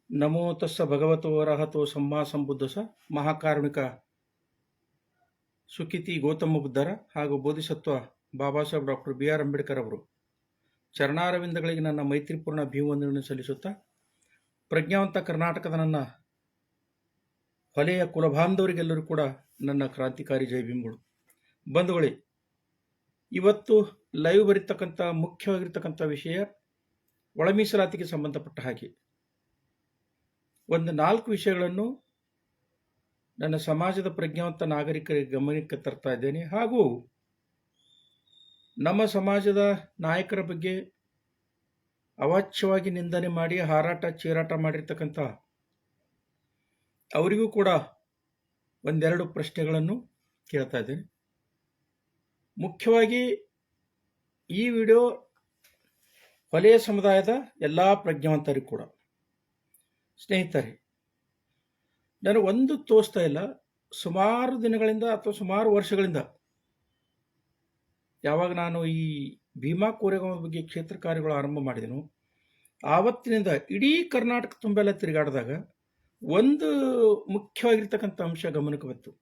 ನಮೋ ತಸ್ಸ ಭಗವತೋ ಅರಹತೋ ಸಮ್ಮಾ ಸಂಬುದ್ಧಸ ಮಹಾಕಾರುಣಿಕ ಸುಖಿತಿ ಗೌತಮ ಬುದ್ಧರ ಹಾಗೂ bodhisattva Baba Saheb doctor BR Ambedkar ಅವರು ಚರಣಾರವಿಂದಗಳಿಗೆ ನನ್ನ ಮೈತ್ರಿಪೂರ್ಣ ಅಭಿವಂದನೆಯನ್ನು ಸಲ್ಲಿಸುತ್ತಾ ಪ್ರಜ್ಞಾವಂತ ಕರ್ನಾಟಕದ ನನ್ನ ಹೊಲೆಯ ಕುಲಬಾಂಧವರಿಗೆಲ್ಲರೂ ಕೂಡ ನನ್ನ ಕ್ರಾಂತಿಕಾರಿ ಜೈ ಭೀಮ್ಗಳು. ಬಂಧುಗಳೇ, ಇವತ್ತು ಲೈವ್ ಬರೀತಕ್ಕಂಥ ಮುಖ್ಯವಾಗಿರ್ತಕ್ಕಂಥ ವಿಷಯ ಒಳ ಮೀಸಲಾತಿಗೆ ಸಂಬಂಧಪಟ್ಟ ಹಾಗೆ ಒಂದು 4 ವಿಷಯಗಳನ್ನು ನನ್ನ ಸಮಾಜದ ಪ್ರಜ್ಞಾವಂತ ನಾಗರಿಕರಿಗೆ ಗಮನಕ್ಕೆ ತರ್ತಾ ಇದ್ದೇನೆ. ಹಾಗೂ ನಮ್ಮ ಸಮಾಜದ ನಾಯಕರ ಬಗ್ಗೆ ಅವಾಚ್ಯವಾಗಿ ನಿಂದನೆ ಮಾಡಿ ಹಾರಾಟ ಚೀರಾಟ ಮಾಡಿರ್ತಕ್ಕಂಥ ಅವರಿಗೂ ಕೂಡ ಒಂದೆರಡು ಪ್ರಶ್ನೆಗಳನ್ನು ಕೇಳ್ತಾ ಇದ್ದೇನೆ. ಮುಖ್ಯವಾಗಿ ಈ ವಿಡಿಯೋ ಹೊಲೆಯ ಸಮುದಾಯದ ಎಲ್ಲ ಪ್ರಜ್ಞಾವಂತರಿಗೂ ಕೂಡ. ಸ್ನೇಹಿತರೆ, ನಾನು ಒಂದು ತೋರಿಸ್ತಾ ಇಲ್ಲ, ಸುಮಾರು ದಿನಗಳಿಂದ ಅಥವಾ ಸುಮಾರು ವರ್ಷಗಳಿಂದ ಯಾವಾಗ ನಾನು ಈ ಭೀಮಾ ಕೋರೆಗಾಂವ್ ಬಗ್ಗೆ ಕ್ಷೇತ್ರ ಕಾರ್ಯಗಳು ಆರಂಭ ಮಾಡಿದೆನು, ಆವತ್ತಿನಿಂದ ಇಡೀ ಕರ್ನಾಟಕ ತುಂಬೆಲ್ಲ ತಿರುಗಾಡಿದಾಗ ಒಂದು ಮುಖ್ಯವಾಗಿರ್ತಕ್ಕಂಥ ಅಂಶ ಗಮನಕ್ಕೆ ಬಂತು.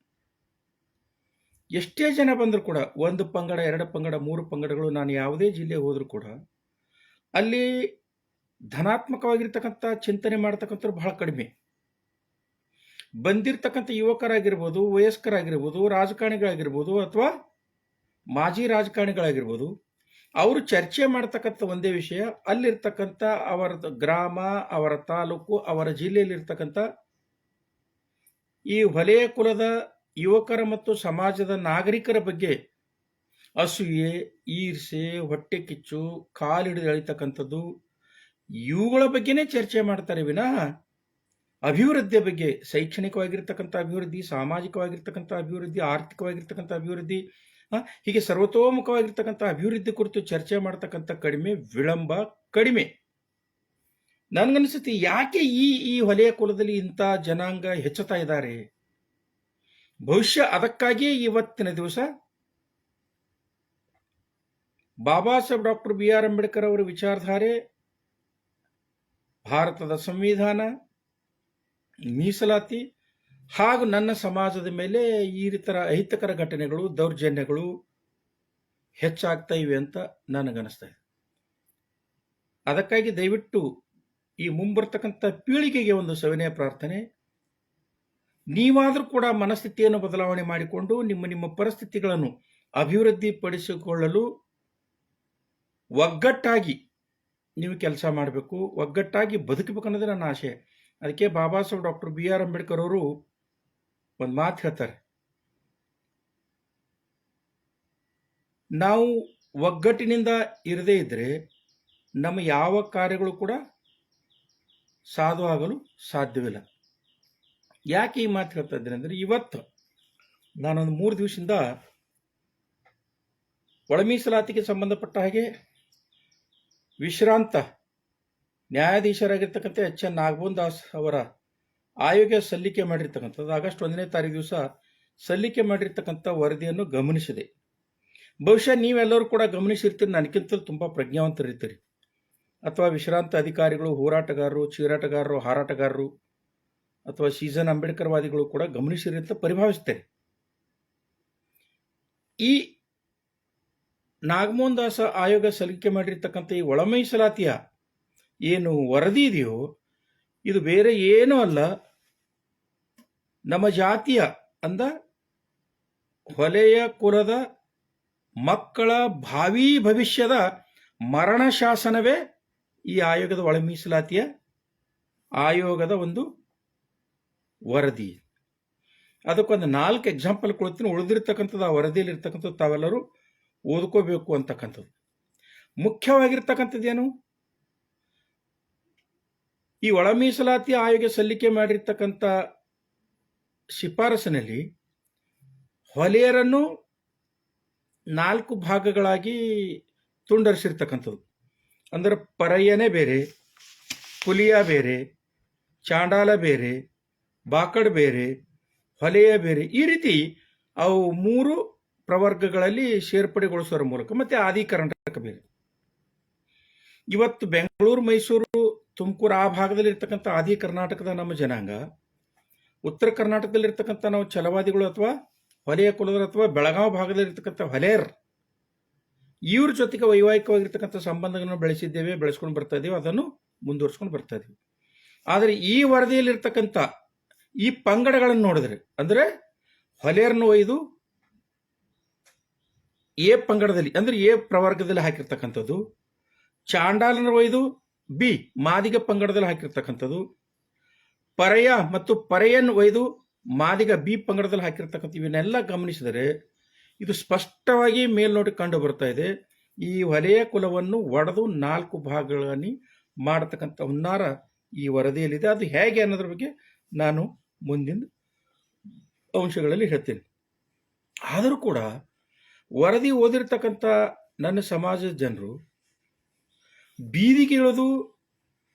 ಎಷ್ಟೇ ಜನ ಬಂದರೂ ಕೂಡ, 1 ಪಂಗಡ 2 ಪಂಗಡ 3 ಪಂಗಡಗಳು, ನಾನು ಯಾವುದೇ ಜಿಲ್ಲೆಗೆ ಹೋದರೂ ಕೂಡ ಅಲ್ಲಿ ಧನಾತ್ಮಕವಾಗಿರ್ತಕ್ಕಂಥ ಚಿಂತನೆ ಮಾಡ್ತಕ್ಕಂಥವ್ರು ಬಹಳ ಕಡಿಮೆ. ಬಂದಿರತಕ್ಕಂಥ ಯುವಕರಾಗಿರ್ಬೋದು, ವಯಸ್ಕರಾಗಿರ್ಬೋದು, ರಾಜಕಾರಣಿಗಳಾಗಿರ್ಬೋದು ಅಥವಾ ಮಾಜಿ ರಾಜಕಾರಣಿಗಳಾಗಿರ್ಬೋದು, ಅವರು ಚರ್ಚೆ ಮಾಡ್ತಕ್ಕಂಥ ಒಂದೇ ವಿಷಯ, ಅಲ್ಲಿರ್ತಕ್ಕಂಥ ಅವರ ಗ್ರಾಮ, ಅವರ ತಾಲೂಕು, ಅವರ ಜಿಲ್ಲೆಯಲ್ಲಿರ್ತಕ್ಕಂಥ ಈ ಹೊಲೆಯ ಕುಲದ ಯುವಕರ ಮತ್ತು ಸಮಾಜದ ನಾಗರಿಕರ ಬಗ್ಗೆ ಅಸೂಯೆ, ಈರ್ಷೆ, ಹೊಟ್ಟೆ ಕಿಚ್ಚು, ಕಾಲಿಡಿದು ಎಳಿತಕ್ಕಂಥದ್ದು, ಇವುಗಳ ಬಗ್ಗೆನೇ ಚರ್ಚೆ ಮಾಡ್ತಾರೆ ವಿನಃ ಅಭಿವೃದ್ಧಿಯ ಬಗ್ಗೆ, ಶೈಕ್ಷಣಿಕವಾಗಿರ್ತಕ್ಕಂಥ ಅಭಿವೃದ್ಧಿ, ಸಾಮಾಜಿಕವಾಗಿರ್ತಕ್ಕಂಥ ಅಭಿವೃದ್ಧಿ, ಆರ್ಥಿಕವಾಗಿರ್ತಕ್ಕಂಥ ಅಭಿವೃದ್ಧಿ, ಹೀಗೆ ಸರ್ವತೋಮುಖವಾಗಿರ್ತಕ್ಕಂಥ ಅಭಿವೃದ್ಧಿ ಕುರಿತು ಚರ್ಚೆ ಮಾಡ್ತಕ್ಕಂಥ ಕಡಿಮೆ, ವಿಳಂಬ ಕಡಿಮೆ. ನನಗನ್ನಿಸುತ್ತೆ, ಯಾಕೆ ಈ ಹೊಲೆಯ ಕುಲದಲ್ಲಿ ಇಂಥ ಜನಾಂಗ ಹೆಚ್ಚುತ್ತಾ ಇದ್ದಾರೆ? ಬಹುಶಃ ಅದಕ್ಕಾಗಿಯೇ ಇವತ್ತಿನ ದಿವಸ ಬಾಬಾ ಸಾಹೇಬ್ ಡಾಕ್ಟರ್ BR ಅಂಬೇಡ್ಕರ್ ಅವರ ವಿಚಾರಧಾರೆ, ಭಾರತದ ಸಂವಿಧಾನ, ಮೀಸಲಾತಿ ಹಾಗೂ ನನ್ನ ಸಮಾಜದ ಮೇಲೆ ಈ ರೀತಿಯ ಅಹಿತಕರ ಘಟನೆಗಳು, ದೌರ್ಜನ್ಯಗಳು ಹೆಚ್ಚಾಗ್ತಾ ಇವೆ ಅಂತ ನನಗನ್ನಿಸ್ತಾ ಇದೆ. ಅದಕ್ಕಾಗಿ ದಯವಿಟ್ಟು ಈ ಮುಂಬರ್ತಕ್ಕಂಥ ಪೀಳಿಗೆಗೆ ಒಂದು ಸವಿನಯ ಪ್ರಾರ್ಥನೆ, ನೀವಾದರೂ ಕೂಡ ಮನಸ್ಥಿತಿಯನ್ನು ಬದಲಾವಣೆ ಮಾಡಿಕೊಂಡು ನಿಮ್ಮ ಪರಿಸ್ಥಿತಿಗಳನ್ನು ಅಭಿವೃದ್ಧಿಪಡಿಸಿಕೊಳ್ಳಲು ಒಗ್ಗಟ್ಟಾಗಿ ನೀವು ಕೆಲಸ ಮಾಡಬೇಕು, ಒಗ್ಗಟ್ಟಾಗಿ ಬದುಕಬೇಕು ಅನ್ನೋದೇ ನನ್ನ ಆಶೆ. ಅದಕ್ಕೆ ಬಾಬಾ ಸಾಹೇಬ್ ಡಾಕ್ಟರ್ BR ಅಂಬೇಡ್ಕರ್ ಅವರು ಒಂದು ಮಾತು ಹೇಳ್ತಾರೆ, ನಾವು ಒಗ್ಗಟ್ಟಿನಿಂದ ಇರದೇ ಇದ್ರೆ ನಮ್ಮ ಯಾವ ಕಾರ್ಯಗಳು ಕೂಡ ಸಾಧು ಆಗಲು ಸಾಧ್ಯವಿಲ್ಲ. ಯಾಕೆ ಈ ಮಾತು ಹೇಳ್ತಾ ಇದ್ದೇನೆ ಅಂದರೆ, ಇವತ್ತು ನಾನೊಂದು 3 ದಿವಸದಿಂದ ಒಳ ಮೀಸಲಾತಿಗೆ ಸಂಬಂಧಪಟ್ಟ ಹಾಗೆ ವಿಶ್ರಾಂತ ನ್ಯಾಯಾಧೀಶರಾಗಿರ್ತಕ್ಕಂಥ HN ನಾಗಮೋಹನ್ ದಾಸ್ ಅವರ ಆಯೋಗ ಸಲ್ಲಿಕೆ ಮಾಡಿರ್ತಕ್ಕಂಥದ್ದು ಆಗಸ್ಟ್ 1ನೇ ತಾರೀಕು ದಿವಸ ಸಲ್ಲಿಕೆ ಮಾಡಿರ್ತಕ್ಕಂಥ ವರದಿಯನ್ನು ಗಮನಿಸಿದೆ. ಬಹುಶಃ ನೀವೆಲ್ಲರೂ ಕೂಡ ಗಮನಿಸಿರ್ತೀರಿ, ನನಗಿಂತ ತುಂಬ ಪ್ರಜ್ಞಾವಂತರಿರ್ತೀರಿ. ಅಥವಾ ವಿಶ್ರಾಂತ ಅಧಿಕಾರಿಗಳು, ಹೋರಾಟಗಾರರು, ಚೀರಾಟಗಾರರು, ಹಾರಾಟಗಾರರು ಅಥವಾ ಸೀಸನ್ ಅಂಬೇಡ್ಕರ್ ವಾದಿಗಳು ಕೂಡ ಗಮನಿಸಿರಿ ಅಂತ ಪರಿಭಾವಿಸ್ತೇನೆ. ಈ ನಾಗಮೋಹನ್ ದಾಸ ಆಯೋಗ ಸಲ್ಲಿಕೆ ಮಾಡಿರ್ತಕ್ಕಂಥ ಈ ಒಳ ಮೀಸಲಾತಿಯ ಏನು ವರದಿ ಇದೆಯೋ, ಇದು ಬೇರೆ ಏನೂ ಅಲ್ಲ, ನಮ್ಮ ಜಾತಿಯ ಅಂದ ಹೊಲೆಯ ಕುಲದ ಮಕ್ಕಳ ಭಾವಿ ಭವಿಷ್ಯದ ಮರಣ ಶಾಸನವೇ ಈ ಆಯೋಗದ ಒಳ ಮೀಸಲಾತಿಯ ಆಯೋಗದ ಒಂದು ವರದಿ. ಅದಕ್ಕೊಂದು 4 ಎಕ್ಸಾಂಪಲ್ ಕೊಡ್ತೀನಿ, ಉಳಿದಿರ್ತಕ್ಕಂಥದ್ದು ಆ ವರದಿಯಲ್ಲಿ ಇರ್ತಕ್ಕಂಥದ್ದು ತಾವೆಲ್ಲರೂ ಓದ್ಕೋಬೇಕು ಅಂತಕ್ಕಂಥದ್ದು. ಮುಖ್ಯವಾಗಿರ್ತಕ್ಕಂಥದ್ದೇನು, ಈ ಒಳ ಮೀಸಲಾತಿ ಆಯೋಗ ಸಲ್ಲಿಕೆ ಮಾಡಿರ್ತಕ್ಕಂಥ ಶಿಫಾರಸಿನಲ್ಲಿ ಹೊಲೆಯರನ್ನು 4 ಭಾಗಗಳಾಗಿ ತುಂಡರಿಸಿರ್ತಕ್ಕಂಥದ್ದು. ಅಂದರೆ ಪರಯ್ಯನೇ ಬೇರೆ, ಕುಲಿಯ ಬೇರೆ, ಚಾಂಡಾಲ ಬೇರೆ, ಬಾಕಡ್ ಬೇರೆ, ಹೊಲೆಯ ಬೇರೆ, ಈ ರೀತಿ ಅವು 3 ಪ್ರವರ್ಗಗಳಲ್ಲಿ ಸೇರ್ಪಡೆಗೊಳಿಸೋರ ಮೂಲಕ ಮತ್ತೆ ಆದಿ ಕರ್ನಾಟಕ ಬೇರೆ. ಇವತ್ತು ಬೆಂಗಳೂರು, ಮೈಸೂರು ತುಮಕೂರು ಆ ಭಾಗದಲ್ಲಿರ್ತಕ್ಕಂಥ ಆದಿ ಕರ್ನಾಟಕದ ನಮ್ಮ ಜನಾಂಗ, ಉತ್ತರ ಕರ್ನಾಟಕದಲ್ಲಿರ್ತಕ್ಕಂಥ ನಾವು ಛಲವಾದಿಗಳು ಅಥವಾ ಹೊಲೆಯ ಕುಲದರು ಅಥವಾ ಬೆಳಗಾವಿ ಭಾಗದಲ್ಲಿರ್ತಕ್ಕಂಥ ಹೊಲೆಯರ್, ಇವ್ರ ಜೊತೆಗೆ ವೈವಾಹಿಕವಾಗಿರ್ತಕ್ಕಂಥ ಸಂಬಂಧಗಳನ್ನು ಬೆಳೆಸ್ಕೊಂಡು ಬರ್ತಾ ಇದ್ದೀವಿ, ಅದನ್ನು ಮುಂದುವರ್ಸ್ಕೊಂಡು ಬರ್ತಾ ಇದ್ದೀವಿ. ಆದರೆ ಈ ವರದಿಯಲ್ಲಿರ್ತಕ್ಕಂಥ ಈ ಪಂಗಡಗಳನ್ನು ನೋಡಿದ್ರೆ, ಅಂದರೆ ಹೊಲೆಯರನ್ನು ಒಯ್ದು ಎ ಪಂಗಡದಲ್ಲಿ ಅಂದರೆ ಎ ಪ್ರವರ್ಗದಲ್ಲಿ ಹಾಕಿರ್ತಕ್ಕಂಥದ್ದು, ಚಾಂಡಾಲನ ಒಯ್ದು ಬಿ ಮಾದಿಗ ಪಂಗಡದಲ್ಲಿ ಹಾಕಿರ್ತಕ್ಕಂಥದ್ದು, ಪರೆಯ ಮತ್ತು ಪರೆಯನ್ ಒಯ್ದು ಮಾದಿಗ ಬಿ ಪಂಗಡದಲ್ಲಿ ಹಾಕಿರ್ತಕ್ಕಂಥ ಇವನ್ನೆಲ್ಲ ಗಮನಿಸಿದರೆ ಇದು ಸ್ಪಷ್ಟವಾಗಿ ಮೇಲ್ನೋಟ ಕಂಡು ಬರ್ತಾ ಇದೆ. ಈ ಹೊಲೆಯ ಕುಲವನ್ನು ಒಡೆದು 4 ಭಾಗಗಳಲ್ಲಿ ಮಾಡತಕ್ಕಂಥ ಹುನ್ನಾರ ಈ ವರದಿಯಲ್ಲಿದೆ. ಅದು ಹೇಗೆ ಅನ್ನೋದ್ರ ಬಗ್ಗೆ ನಾನು ಮುಂದಿನ ಅಂಶಗಳಲ್ಲಿ ಹೇಳ್ತೇನೆ. ಆದರೂ ಕೂಡ ವರದಿ ಓದಿರ್ತಕ್ಕಂಥ ನನ್ನ ಸಮಾಜದ ಜನರು ಬೀದಿಗೆ ಇಳಿದು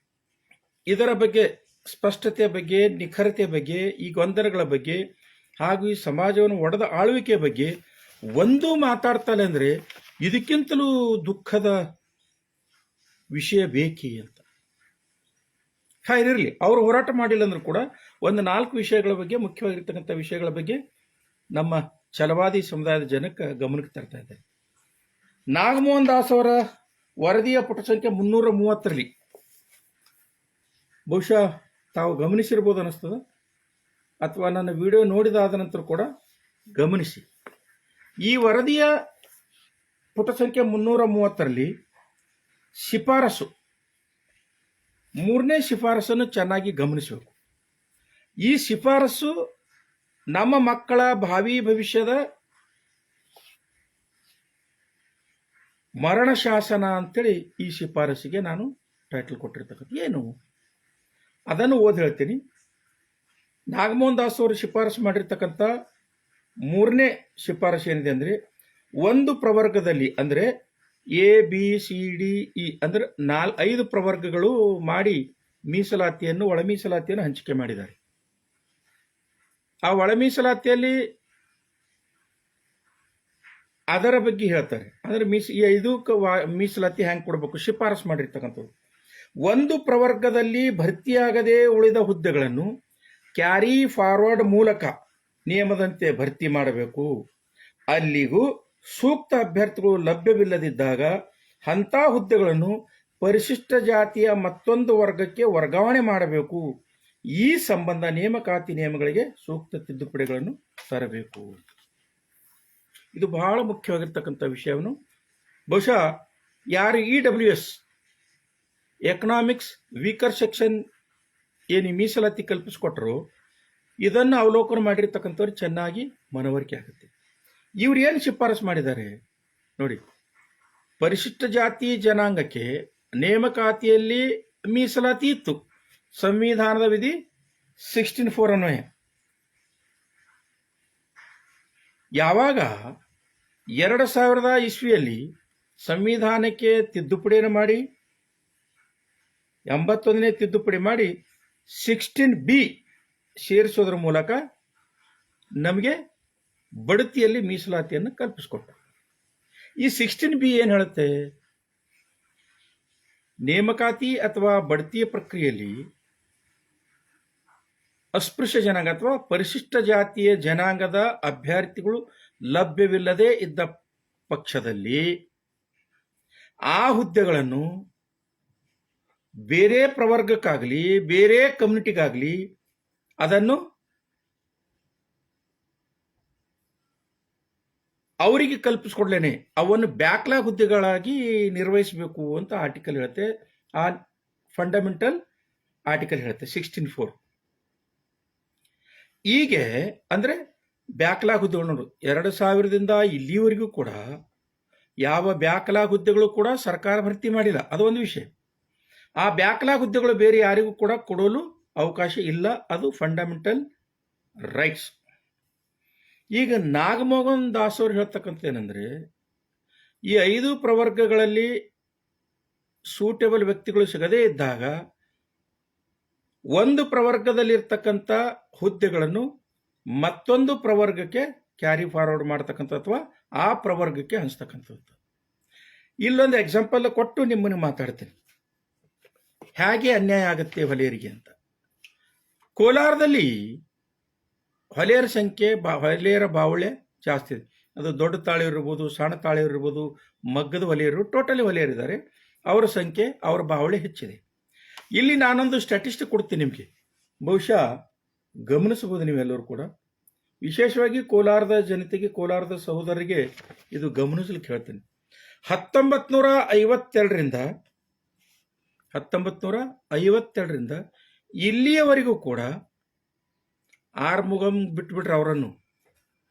ಇದರ ಬಗ್ಗೆ ಸ್ಪಷ್ಟತೆಯ ಬಗ್ಗೆ, ನಿಖರತೆಯ ಬಗ್ಗೆ, ಈ ಗೊಂದಲಗಳ ಬಗ್ಗೆ ಹಾಗೂ ಈ ಸಮಾಜವನ್ನು ಒಡೆದ ಆಳ್ವಿಕೆಯ ಬಗ್ಗೆ ಒಂದು ಮಾತಾಡ್ತಾಳೆ ಅಂದರೆ ಇದಕ್ಕಿಂತಲೂ ದುಃಖದ ವಿಷಯ ಬೇಕಿ ಅಂತ. ಇರಲಿ, ಅವರು ಹೋರಾಟ ಮಾಡಿಲ್ಲ ಅಂದ್ರೂ ಕೂಡ ಒಂದು 4 ವಿಷಯಗಳ ಬಗ್ಗೆ, ಮುಖ್ಯವಾಗಿರ್ತಕ್ಕಂಥ ವಿಷಯಗಳ ಬಗ್ಗೆ ನಮ್ಮ ಛಲವಾದಿ ಸಮುದಾಯದ ಜನಕ್ಕೆ ಗಮನಕ್ಕೆ ತರ್ತಾ ಇದ್ದಾರೆ. ನಾಗಮೋಹನ್ ದಾಸ್ ಅವರ ವರದಿಯ ಪುಟ ಸಂಖ್ಯೆ 330ರಲ್ಲಿ ಬಹುಶಃ ತಾವು ಗಮನಿಸಿರ್ಬೋದು ಅನ್ನಿಸ್ತದ, ಅಥವಾ ನನ್ನ ವಿಡಿಯೋ ನೋಡಿದಾದ ನಂತರ ಕೂಡ ಗಮನಿಸಿ. ಈ ವರದಿಯ ಪುಟ ಸಂಖ್ಯೆ 330ರಲ್ಲಿ ಶಿಫಾರಸು, 3ನೇ ಶಿಫಾರಸನ್ನು ಚೆನ್ನಾಗಿ ಗಮನಿಸಬೇಕು. ಈ ಶಿಫಾರಸು ನಮ್ಮ ಮಕ್ಕಳ ಭಾವಿ ಭವಿಷ್ಯದ ಮರಣ ಶಾಸನ ಅಂತೇಳಿ ಈ ಶಿಫಾರಸಿಗೆ ನಾನು ಟೈಟಲ್ ಕೊಟ್ಟಿರ್ತಕ್ಕಂಥ ಏನು ಅದನ್ನು ಓದಿ ಹೇಳ್ತೀನಿ. ನಾಗಮೋಹನ್ ದಾಸ್ ಅವರು ಶಿಫಾರಸು ಮಾಡಿರ್ತಕ್ಕಂಥ 3ನೇ ಶಿಫಾರಸು ಏನಿದೆ ಅಂದರೆ, ಒಂದು ಪ್ರವರ್ಗದಲ್ಲಿ ಅಂದರೆ A B C D E ಅಂದರೆ 5 ಪ್ರವರ್ಗಗಳು ಮಾಡಿ ಮೀಸಲಾತಿಯನ್ನು, ಒಳ ಮೀಸಲಾತಿಯನ್ನು ಹಂಚಿಕೆ ಮಾಡಿದ್ದಾರೆ. ಆ ಒಳ ಮೀಸಲಾತಿಯಲ್ಲಿ ಅದರ ಬಗ್ಗೆ ಹೇಳ್ತಾರೆ. ಅಂದರೆ ಈ 5 ಮೀಸಲಾತಿ ಹ್ಯಾಂಗೆ ಕೊಡಬೇಕು ಶಿಫಾರಸು ಮಾಡಿರ್ತಕ್ಕಂಥದ್ದು. ಒಂದು ಪ್ರವರ್ಗದಲ್ಲಿ ಭರ್ತಿಯಾಗದೆ ಉಳಿದ ಹುದ್ದೆಗಳನ್ನು ಕ್ಯಾರಿ ಫಾರ್ವರ್ಡ್ ಮೂಲಕ ನಿಯಮದಂತೆ ಭರ್ತಿ ಮಾಡಬೇಕು. ಅಲ್ಲಿಗೂ ಸೂಕ್ತ ಅಭ್ಯರ್ಥಿಗಳು ಲಭ್ಯವಿಲ್ಲದಿದ್ದಾಗ ಅಂಥ ಹುದ್ದೆಗಳನ್ನು ಪರಿಶಿಷ್ಟ ಜಾತಿಯ ಮತ್ತೊಂದು ವರ್ಗಕ್ಕೆ ವರ್ಗಾವಣೆ ಮಾಡಬೇಕು. ಈ ಸಂಬಂಧ ನೇಮಕಾತಿ ನಿಯಮಗಳಿಗೆ ಸೂಕ್ತ ತಿದ್ದುಪಡಿಗಳನ್ನು ತರಬೇಕು. ಇದು ಬಹಳ ಮುಖ್ಯವಾಗಿರ್ತಕ್ಕಂಥ ವಿಷಯವನ್ನು ಬಹುಶಃ ಯಾರು EWS ಎಕನಾಮಿಕ್ಸ್ ವೀಕರ್ ಸೆಕ್ಷನ್ ಏನು ಮೀಸಲಾತಿ ಕಲ್ಪಿಸಿಕೊಟ್ಟರು ಇದನ್ನು ಅವಲೋಕನ ಮಾಡಿರ್ತಕ್ಕಂಥವ್ರು ಚೆನ್ನಾಗಿ ಮನವರಿಕೆ ಆಗುತ್ತೆ. ಇವ್ರು ಏನು ಶಿಫಾರಸು ಮಾಡಿದ್ದಾರೆ ನೋಡಿ. ಪರಿಶಿಷ್ಟ ಜಾತಿ ಜನಾಂಗಕ್ಕೆ ನೇಮಕಾತಿಯಲ್ಲಿ ಮೀಸಲಾತಿ ಇತ್ತು, ಸಂವಿಧಾನದ ವಿಧಿ 16(4) ಅನ್ವಯ. ಯಾವಾಗ 2000 ಇಸ್ವಿಯಲ್ಲಿ ಸಂವಿಧಾನಕ್ಕೆ ತಿದ್ದುಪಡಿಯನ್ನು ಮಾಡಿ 81ನೇ ತಿದ್ದುಪಡಿ ಮಾಡಿ 16B ಸೇರಿಸೋದ್ರ ಮೂಲಕ ನಮಗೆ ಬಡ್ತಿಯಲ್ಲಿ ಮೀಸಲಾತಿಯನ್ನು ಕಲ್ಪಿಸಿಕೊಟ್ಟರು. ಈ 16B ಏನು ಹೇಳುತ್ತೆ? ನೇಮಕಾತಿ ಅಥವಾ ಬಡ್ತಿಯ ಪ್ರಕ್ರಿಯೆಯಲ್ಲಿ ಅಸ್ಪೃಶ್ಯ ಜನಾಂಗ ಅಥವಾ ಪರಿಶಿಷ್ಟ ಜಾತಿಯ ಜನಾಂಗದ ಅಭ್ಯರ್ಥಿಗಳು ಲಭ್ಯವಿಲ್ಲದೆ ಇದ್ದ ಪಕ್ಷದಲ್ಲಿ ಆ ಹುದ್ದೆಗಳನ್ನು ಬೇರೆ ಪ್ರವರ್ಗಕ್ಕಾಗಲಿ ಬೇರೆ ಕಮ್ಯುನಿಟಿಗಾಗಲಿ ಅದನ್ನು ಅವರಿಗೆ ಕಲ್ಪಿಸ್ಕೊಡ್ಲೇನೆ ಅವನ್ನು ಬ್ಯಾಕ್ಲಾಗ್ ಹುದ್ದೆಗಳಾಗಿ ನಿರ್ವಹಿಸಬೇಕು ಅಂತ ಆರ್ಟಿಕಲ್ ಹೇಳುತ್ತೆ. ಆ ಫಂಡಮೆಂಟಲ್ ಆರ್ಟಿಕಲ್ ಹೇಳುತ್ತೆ 16(4). ಹೀಗೆ ಅಂದರೆ ಬ್ಯಾಕ್ಲಾಗ್ ಹುದ್ದೆಗಳು ನೋಡು, 2000ದಿಂದ ಇಲ್ಲಿವರೆಗೂ ಕೂಡ ಯಾವ ಬ್ಯಾಕ್ಲಾಗ್ ಹುದ್ದೆಗಳು ಕೂಡ ಸರ್ಕಾರ ಭರ್ತಿ ಮಾಡಿಲ್ಲ. ಅದು ಒಂದು ವಿಷಯ. ಆ ಬ್ಯಾಕ್ಲಾಗ್ ಹುದ್ದೆಗಳು ಬೇರೆ ಯಾರಿಗೂ ಕೂಡ ಕೊಡಲು ಅವಕಾಶ ಇಲ್ಲ. ಅದು ಫಂಡಮೆಂಟಲ್ ರೈಟ್ಸ್. ಈಗ ನಾಗಮೋಹನ್ ದಾಸ್ ಅವರು ಹೇಳ್ತಕ್ಕಂಥ ಏನಂದರೆ, ಈ 5 ಪ್ರವರ್ಗಗಳಲ್ಲಿ ಸೂಟೇಬಲ್ ವ್ಯಕ್ತಿಗಳು ಸಿಗದೇ ಇದ್ದಾಗ ಒಂದು ಪ್ರವರ್ಗದಲ್ಲಿರ್ತಕ್ಕಂಥ ಹುದ್ದೆಗಳನ್ನು ಮತ್ತೊಂದು ಪ್ರವರ್ಗಕ್ಕೆ ಕ್ಯಾರಿ ಫಾರ್ವರ್ಡ್ ಮಾಡ್ತಕ್ಕಂಥ ಅಥವಾ ಆ ಪ್ರವರ್ಗಕ್ಕೆ ಹಂಚ್ತಕ್ಕಂಥದ್ದು. ಇಲ್ಲೊಂದು ಎಕ್ಸಾಂಪಲ್ ಕೊಟ್ಟು ನಿಮ್ಮನ್ನು ಮಾತಾಡ್ತೀನಿ. ಹೇಗೆ ಅನ್ಯಾಯ ಆಗುತ್ತೆ ಹೊಲೆಯರಿಗೆ ಅಂತ. ಕೋಲಾರದಲ್ಲಿ ಹೊಲೆಯರ ಸಂಖ್ಯೆ ಹೊಲೆಯರ ಬಾವಳೆ ಜಾಸ್ತಿ ಇದೆ. ಅದು ದೊಡ್ಡ ತಾಳೆಯರು ಇರ್ಬೋದು, ಸಣ್ಣ ತಾಳೆಯರು ಇರ್ಬೋದು, ಮಗ್ಗದ ಹೊಲೆಯರು, ಟೋಟಲಿ ಹೊಲೆಯರಿದ್ದಾರೆ. ಅವರ ಸಂಖ್ಯೆ, ಅವರ ಬಾವಳೆ ಹೆಚ್ಚಿದೆ. ಇಲ್ಲಿ ನಾನೊಂದು ಸ್ಟ್ಯಾಟಿಸ್ಟಿಕ್ ಕೊಡ್ತೀನಿ ನಿಮಗೆ, ಬಹುಶಃ ಗಮನಿಸಬಹುದು ನೀವೆಲ್ಲರೂ ಕೂಡ. ವಿಶೇಷವಾಗಿ ಕೋಲಾರದ ಜನತೆಗೆ, ಕೋಲಾರದ ಸಹೋದರರಿಗೆ ಇದು ಗಮನಿಸಲಿಕ್ಕೆ ಹೇಳ್ತೇನೆ. 1952ರಿಂದ ಇಲ್ಲಿಯವರೆಗೂ ಕೂಡ ಆರ್ಮುಗಂ ಬಿಟ್ಬಿಟ್ರೆ ಅವರನ್ನು,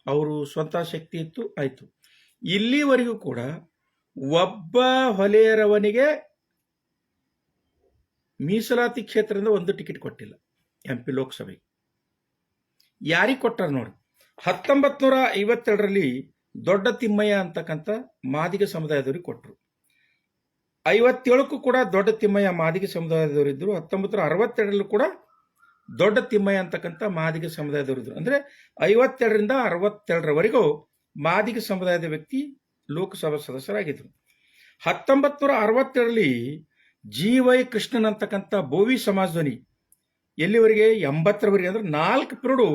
ಅವರು ಸ್ವಂತ ಶಕ್ತಿ ಇತ್ತು, ಆಯಿತು. ಇಲ್ಲಿವರೆಗೂ ಕೂಡ ಒಬ್ಬ ಹೊಲೆಯರವನಿಗೆ ಮೀಸಲಾತಿ ಕ್ಷೇತ್ರದಿಂದ ಒಂದು ಟಿಕೆಟ್ ಕೊಟ್ಟಿಲ್ಲ MP ಲೋಕಸಭೆಗೆ. ಯಾರಿಗೆ ಕೊಟ್ಟಾರ ನೋಡಿ. 1952ರಲ್ಲಿ ದೊಡ್ಡ ತಿಮ್ಮಯ್ಯ ಅಂತಕ್ಕಂಥ ಮಾದಿಗ ಸಮುದಾಯದವ್ರಿಗೆ ಕೊಟ್ಟರು. 57ಕ್ಕೂ ಕೂಡ ದೊಡ್ಡ ತಿಮ್ಮಯ್ಯ ಮಾದಿಗ ಸಮುದಾಯದವರಿದ್ದರು. 1962ರಲ್ಲೂ ಕೂಡ ದೊಡ್ಡ ತಿಮ್ಮಯ್ಯ ಅಂತಕ್ಕಂಥ ಮಾದಿಗ ಸಮುದಾಯದವರಿದ್ದರು. ಅಂದರೆ 52ರಿಂದ 62ರವರೆಗೂ ಮಾದಿಗ ಸಮುದಾಯದ ವ್ಯಕ್ತಿ ಲೋಕಸಭಾ ಸದಸ್ಯರಾಗಿದ್ದರು. 1967ರಲ್ಲಿ GY ಕೃಷ್ಣನ್ ಅಂತಕ್ಕಂಥ ಬೋವಿ ಸಮಾಜದವನಿ ಎಲ್ಲಿವರೆಗೆ 80ರವರೆಗೆ, ಅಂದ್ರೆ 4 ಪೀರಿಯಡು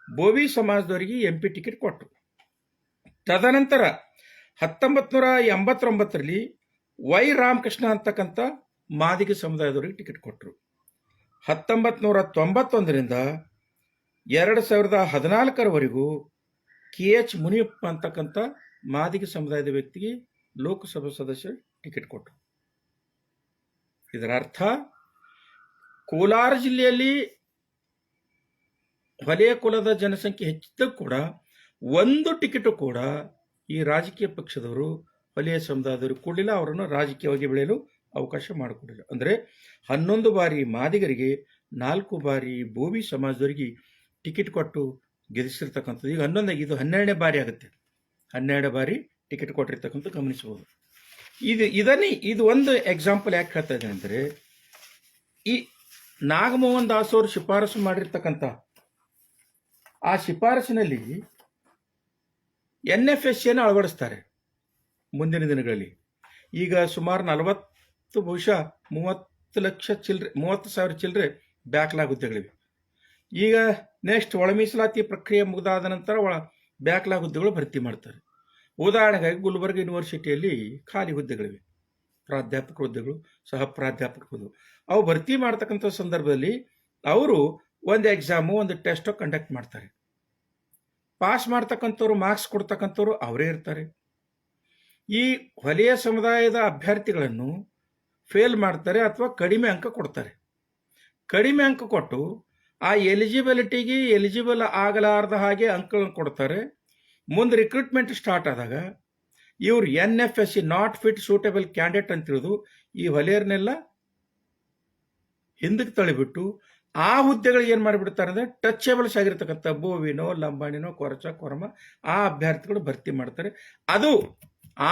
ಬೋವಿ ಸಮಾಜದವರಿಗೆ MP ಟಿಕೆಟ್ ಕೊಟ್ಟರು. ತದನಂತರ 1989ರಲ್ಲಿ Y ರಾಮಕೃಷ್ಣ ಅಂತಕ್ಕಂಥ ಮಾದಿಗ ಸಮುದಾಯದವರಿಗೆ ಟಿಕೆಟ್ ಕೊಟ್ಟರು. 1991ರಿಂದ 2014ರವರೆಗೂ KH ಮುನಿಯಪ್ಪ ಅಂತಕ್ಕಂಥ ಮಾದಿಗ ಸಮುದಾಯದ ವ್ಯಕ್ತಿಗೆ ಲೋಕಸಭಾ ಸದಸ್ಯ ಟಿಕೆಟ್ ಕೊಟ್ಟರು. ಇದರ ಅರ್ಥ ಕೋಲಾರ ಜಿಲ್ಲೆಯಲ್ಲಿ ಹೊಲೆಯ ಕುಲದ ಜನಸಂಖ್ಯೆ ಹೆಚ್ಚಿದ್ದರೂ ಕೂಡ ಒಂದು ಟಿಕೆಟು ಕೂಡ ಈ ರಾಜಕೀಯ ಪಕ್ಷದವರು ಹೊಲೆಯ ಸಮುದಾಯದವರು ಕೊಡಲಿಲ್ಲ. ಅವರನ್ನು ರಾಜಕೀಯವಾಗಿ ಬೆಳೆಯಲು ಅವಕಾಶ ಮಾಡಿಕೊಡಲಿಲ್ಲ. ಅಂದರೆ 11 ಬಾರಿ ಮಾದಿಗರಿಗೆ, 4 ಬಾರಿ ಬೋವಿ ಸಮಾಜದವರಿಗೆ ಟಿಕೆಟ್ ಕೊಟ್ಟು ಗೆಲ್ಲಿಸಿರ್ತಕ್ಕಂಥದ್ದು. ಈಗ ಇದು 12ನೇ ಬಾರಿ ಆಗುತ್ತೆ. 12 ಬಾರಿ ಟಿಕೆಟ್ ಕೊಟ್ಟಿರ್ತಕ್ಕಂಥ ಗಮನಿಸಬಹುದು. ಇದು ಒಂದು ಎಕ್ಸಾಂಪಲ್ ಯಾಕೆ ಹೇಳ್ತಾ ಇದ್ದೇನೆ ಅಂದರೆ, ಈ ನಾಗಮೋಹನ್ ದಾಸ್ ಅವರು ಶಿಫಾರಸು ಮಾಡಿರ್ತಕ್ಕಂಥ ಆ ಶಿಫಾರಸಿನಲ್ಲಿ NFSCಯನ್ನು ಅಳವಡಿಸ್ತಾರೆ ಮುಂದಿನ ದಿನಗಳಲ್ಲಿ. ಈಗ ಸುಮಾರು 40 ಬಹುಶಃ 30,000 ಚಿಲ್ಲರೆ ಬ್ಯಾಕ್ಲಾಗ್ ಹುದ್ದೆಗಳಿವೆ. ಈಗ ನೆಕ್ಸ್ಟ್ ಒಳ ಮೀಸಲಾತಿ ಪ್ರಕ್ರಿಯೆ ಮುಗಿದಾದ ನಂತರ ಬ್ಯಾಕ್ಲಾಗ್ ಹುದ್ದೆಗಳು ಭರ್ತಿ ಮಾಡ್ತಾರೆ. ಉದಾಹರಣೆಗಾಗಿ ಗುಲ್ಬರ್ಗ ಯೂನಿವರ್ಸಿಟಿಯಲ್ಲಿ ಖಾಲಿ ಹುದ್ದೆಗಳಿವೆ, ಪ್ರಾಧ್ಯಾಪಕ ಹುದ್ದೆಗಳು, ಸಹ ಪ್ರಾಧ್ಯಾಪಕ ಹುದ್ದೆಗಳು. ಅವು ಭರ್ತಿ ಮಾಡ್ತಕ್ಕಂಥ ಸಂದರ್ಭದಲ್ಲಿ ಅವರು ಒಂದು ಎಕ್ಸಾಮು, ಒಂದು ಟೆಸ್ಟು ಕಂಡಕ್ಟ್ ಮಾಡ್ತಾರೆ. ಪಾಸ್ ಮಾಡ್ತಕ್ಕಂಥವ್ರು, ಮಾರ್ಕ್ಸ್ ಕೊಡ್ತಕ್ಕಂಥವ್ರು ಅವರೇ ಇರ್ತಾರೆ. ಈ ಹೊಲೆಯ ಸಮುದಾಯದ ಅಭ್ಯರ್ಥಿಗಳನ್ನು ಫೇಲ್ ಮಾಡ್ತಾರೆ ಅಥವಾ ಕಡಿಮೆ ಅಂಕ ಕೊಡ್ತಾರೆ. ಕಡಿಮೆ ಅಂಕ ಕೊಟ್ಟು ಆ ಎಲಿಜಿಬಿಲಿಟಿಗೆ ಎಲಿಜಿಬಲ್ ಆಗಲಾರ್ದ ಹಾಗೆ ಅಂಕಗಳನ್ನು ಕೊಡ್ತಾರೆ. ಮುಂದೆ ರಿಕ್ರೂಟ್ಮೆಂಟ್ ಸ್ಟಾರ್ಟ್ ಆದಾಗ ಇವರು NFSC not fit suitable candidate ಅಂತ ತಿಳಿದು ಈ ಹೊಲೆಯರನ್ನೆಲ್ಲ ಹಿಂದಕ್ಕೆ ತಳ್ಳಿಬಿಟ್ಟು ಆ ಹುದ್ದೆಗಳಿಗೆ ಏನು ಮಾಡಿಬಿಡ್ತಾರೆ ಅಂದರೆ ಟಚೇಬಲ್ಸ್ ಆಗಿರ್ತಕ್ಕಂಥ ಬೋವಿನೋ, ಲಂಬಾಣಿನೋ, ಕೊರಮ ಆ ಅಭ್ಯರ್ಥಿಗಳು ಭರ್ತಿ ಮಾಡ್ತಾರೆ. ಅದು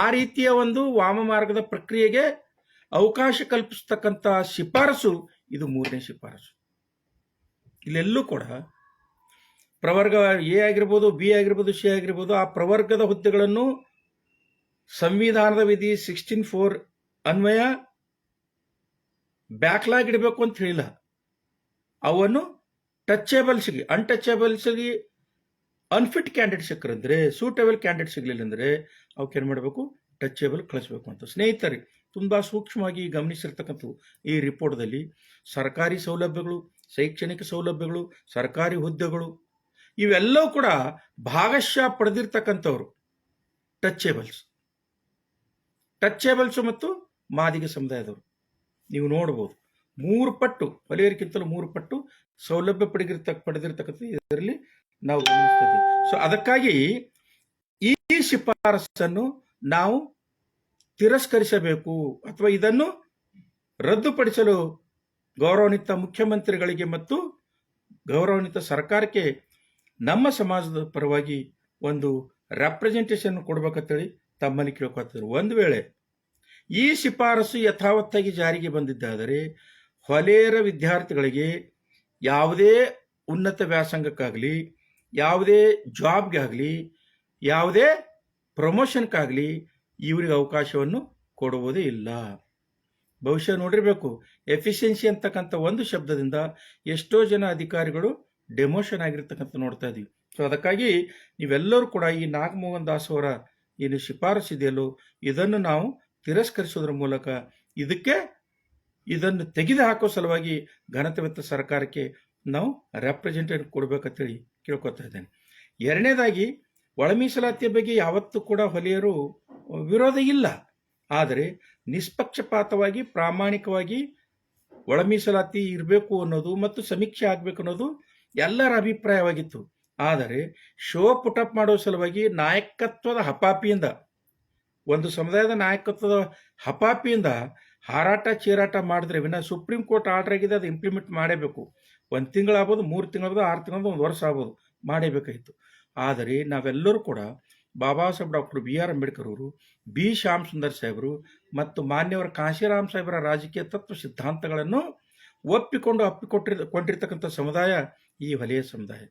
ಆ ರೀತಿಯ ಒಂದು ವಾಮ ಮಾರ್ಗದ ಪ್ರಕ್ರಿಯೆಗೆ ಅವಕಾಶ ಕಲ್ಪಿಸ್ತಕ್ಕಂಥ ಶಿಫಾರಸು ಇದು 3ನೇ ಶಿಫಾರಸು. ಇಲ್ಲೆಲ್ಲೂ ಕೂಡ ಪ್ರವರ್ಗ A ಆಗಿರ್ಬೋದು, B ಆಗಿರ್ಬೋದು, C ಆಗಿರ್ಬೋದು, ಆ ಪ್ರವರ್ಗದ ಹುದ್ದೆಗಳನ್ನು ಸಂವಿಧಾನದ ವಿಧಿ 16(4) ಅನ್ವಯ ಬ್ಯಾಕ್ಲಾಗ್ ಇಡಬೇಕು ಅಂತ ಹೇಳಿಲ್ಲ. ಅವನ್ನು ಟಚೇಬಲ್ಸ್ಗೆ, ಅನ್ಟಚೇಬಲ್ಸ್ಗೆ ಅನ್ಫಿಟ್ ಕ್ಯಾಂಡಿಡೇಟ್ ಸಿಕ್ಕರಂದ್ರೆ, ಸೂಟೇಬಲ್ ಕ್ಯಾಂಡಿಡೇಟ್ ಸಿಗಲಿಲ್ಲ ಅಂದರೆ ಅವಕ್ಕೇನು ಮಾಡಬೇಕು, ಟಚೇಬಲ್ ಕಳಿಸ್ಬೇಕು ಅಂತ. ಸ್ನೇಹಿತರೆ, ತುಂಬ ಸೂಕ್ಷ್ಮವಾಗಿ ಗಮನಿಸಿರ್ತಕ್ಕಂಥವು ಈ ರಿಪೋರ್ಟ್ದಲ್ಲಿ ಸರ್ಕಾರಿ ಸೌಲಭ್ಯಗಳು, ಶೈಕ್ಷಣಿಕ ಸೌಲಭ್ಯಗಳು, ಸರ್ಕಾರಿ ಹುದ್ದೆಗಳು ಇವೆಲ್ಲವೂ ಕೂಡ ಭಾಗಶಃ ಪಡೆದಿರ್ತಕ್ಕಂಥವ್ರು ಟಚೇಬಲ್ಸ್ ಮತ್ತು ಮಾದಿಗ ಸಮುದಾಯದವರು. ನೀವು ನೋಡ್ಬೋದು 3 ಪಟ್ಟು, ಹೊಲೆಯರಿಗಿಂತಲೂ 3 ಪಟ್ಟು ಸೌಲಭ್ಯ ಪಡೆದಿರ್ತಕ್ಕಂಥ ಇದರಲ್ಲಿ ನಾವು ಗಮನಿಸ್ತಾ ಇದ್ದೀವಿ. ಸೊ ಅದಕ್ಕಾಗಿ ಈ ಶಿಫಾರಸನ್ನು ನಾವು ತಿರಸ್ಕರಿಸಬೇಕು ಅಥವಾ ಇದನ್ನು ರದ್ದುಪಡಿಸಲು ಗೌರವಾನ್ವಿತ ಮುಖ್ಯಮಂತ್ರಿಗಳಿಗೆ ಮತ್ತು ಗೌರವಾನ್ವಿತ ಸರ್ಕಾರಕ್ಕೆ ನಮ್ಮ ಸಮಾಜದ ಪರವಾಗಿ ಒಂದು ರೆಪ್ರೆಸೆಂಟೇಷನ್ ಕೊಡ್ಬೇಕಂತೇಳಿ ತಮ್ಮಲ್ಲಿ ಕೇಳ್ಕೊತಿದ್ರು. ಒಂದು ವೇಳೆ ಈ ಶಿಫಾರಸು ಯಥಾವತ್ತಾಗಿ ಜಾರಿಗೆ ಬಂದಿದ್ದಾದರೆ ಹೊಲೆಯರ ವಿದ್ಯಾರ್ಥಿಗಳಿಗೆ ಯಾವುದೇ ಉನ್ನತ ವ್ಯಾಸಂಗಕ್ಕಾಗಲಿ, ಯಾವುದೇ ಜಾಬ್ಗೆ ಆಗಲಿ, ಯಾವುದೇ ಪ್ರಮೋಷನ್ಗಾಗಲಿ ಇವರಿಗೆ ಅವಕಾಶವನ್ನು ಕೊಡುವುದೇ ಇಲ್ಲ. ಬಹುಶಃ ನೋಡಿರಬೇಕು. ಎಫಿಷಿಯನ್ಸಿ ಅಂತಕ್ಕಂಥ ಒಂದು ಶಬ್ದದಿಂದ ಎಷ್ಟೋ ಜನ ಅಧಿಕಾರಿಗಳು ಡೆಮೋಷನ್ ಆಗಿರ್ತಕ್ಕಂಥ ನೋಡ್ತಾ ಇದ್ದೀವಿ. ಸೊ ಅದಕ್ಕಾಗಿ ನೀವೆಲ್ಲರೂ ಕೂಡ ಈ ನಾಗಮೋಹನ್ ದಾಸ್ ಅವರ ಏನು ಶಿಫಾರಸಿದೆಯಲ್ಲೋ ಇದನ್ನು ನಾವು ತಿರಸ್ಕರಿಸೋದ್ರ ಮೂಲಕ ಇದನ್ನು ತೆಗೆದು ಹಾಕೋ ಸಲುವಾಗಿ ಘನತೆವೆತ್ತ ಸರ್ಕಾರಕ್ಕೆ ನಾವು ರೆಪ್ರೆಸೆಂಟೇಟಿವ್ ಕೊಡ್ಬೇಕಂತೇಳಿ ಕೇಳ್ಕೊತಾ ಇದ್ದೇನೆ. ಎರಡನೇದಾಗಿ ಒಳ ಮೀಸಲಾತಿಯ ಬಗ್ಗೆ ಯಾವತ್ತೂ ಕೂಡ ಹೊಲೆಯರು ವಿರೋಧ ಇಲ್ಲ. ಆದರೆ ನಿಷ್ಪಕ್ಷಪಾತವಾಗಿ ಪ್ರಾಮಾಣಿಕವಾಗಿ ಒಳ ಮೀಸಲಾತಿ ಇರಬೇಕು ಅನ್ನೋದು ಮತ್ತು ಸಮೀಕ್ಷೆ ಆಗಬೇಕು ಅನ್ನೋದು ಎಲ್ಲರ ಅಭಿಪ್ರಾಯವಾಗಿತ್ತು. ಆದರೆ ಶೋ ಪುಟಪ್ ಮಾಡೋ ಸಲುವಾಗಿ ನಾಯಕತ್ವದ ಹಪಾಪಿಯಿಂದ, ಒಂದು ಸಮುದಾಯದ ನಾಯಕತ್ವದ ಹಪಾಪಿಯಿಂದ ಹಾರಾಟ ಚೀರಾಟ ಮಾಡಿದ್ರೆ ವಿನ ಸುಪ್ರೀಂ ಕೋರ್ಟ್ ಆರ್ಡರ್ ಆಗಿದೆ, ಅದು ಇಂಪ್ಲಿಮೆಂಟ್ ಮಾಡೇಬೇಕು. 1 ತಿಂಗಳಾಗ್ಬೋದು, 3 ತಿಂಗಳಾಗ್ಬೋದು, 6 ತಿಂಗಳಾಗ್ಬೋದು, 1 ವರ್ಷ ಆಗ್ಬೋದು, ಮಾಡೇಬೇಕಾಯಿತು. ಆದರೆ ನಾವೆಲ್ಲರೂ ಕೂಡ ಬಾಬಾ ಸಾಹೇಬ್ ಡಾಕ್ಟರ್ BR ಅಂಬೇಡ್ಕರ್ ಅವರು, B ಶ್ಯಾಮ್ ಸುಂದರ್ ಸಾಹೇಬರು ಮತ್ತು ಮಾನ್ಯವರ ಕಾಶಿರಾಮ್ ಸಾಹೇಬರ ರಾಜಕೀಯ ತತ್ವ ಸಿದ್ಧಾಂತಗಳನ್ನು ಒಪ್ಪಿಕೊಂಡಿರ್ತಕ್ಕಂಥ ಸಮುದಾಯ ಈ ವಲಯ ಸಮುದಾಯ.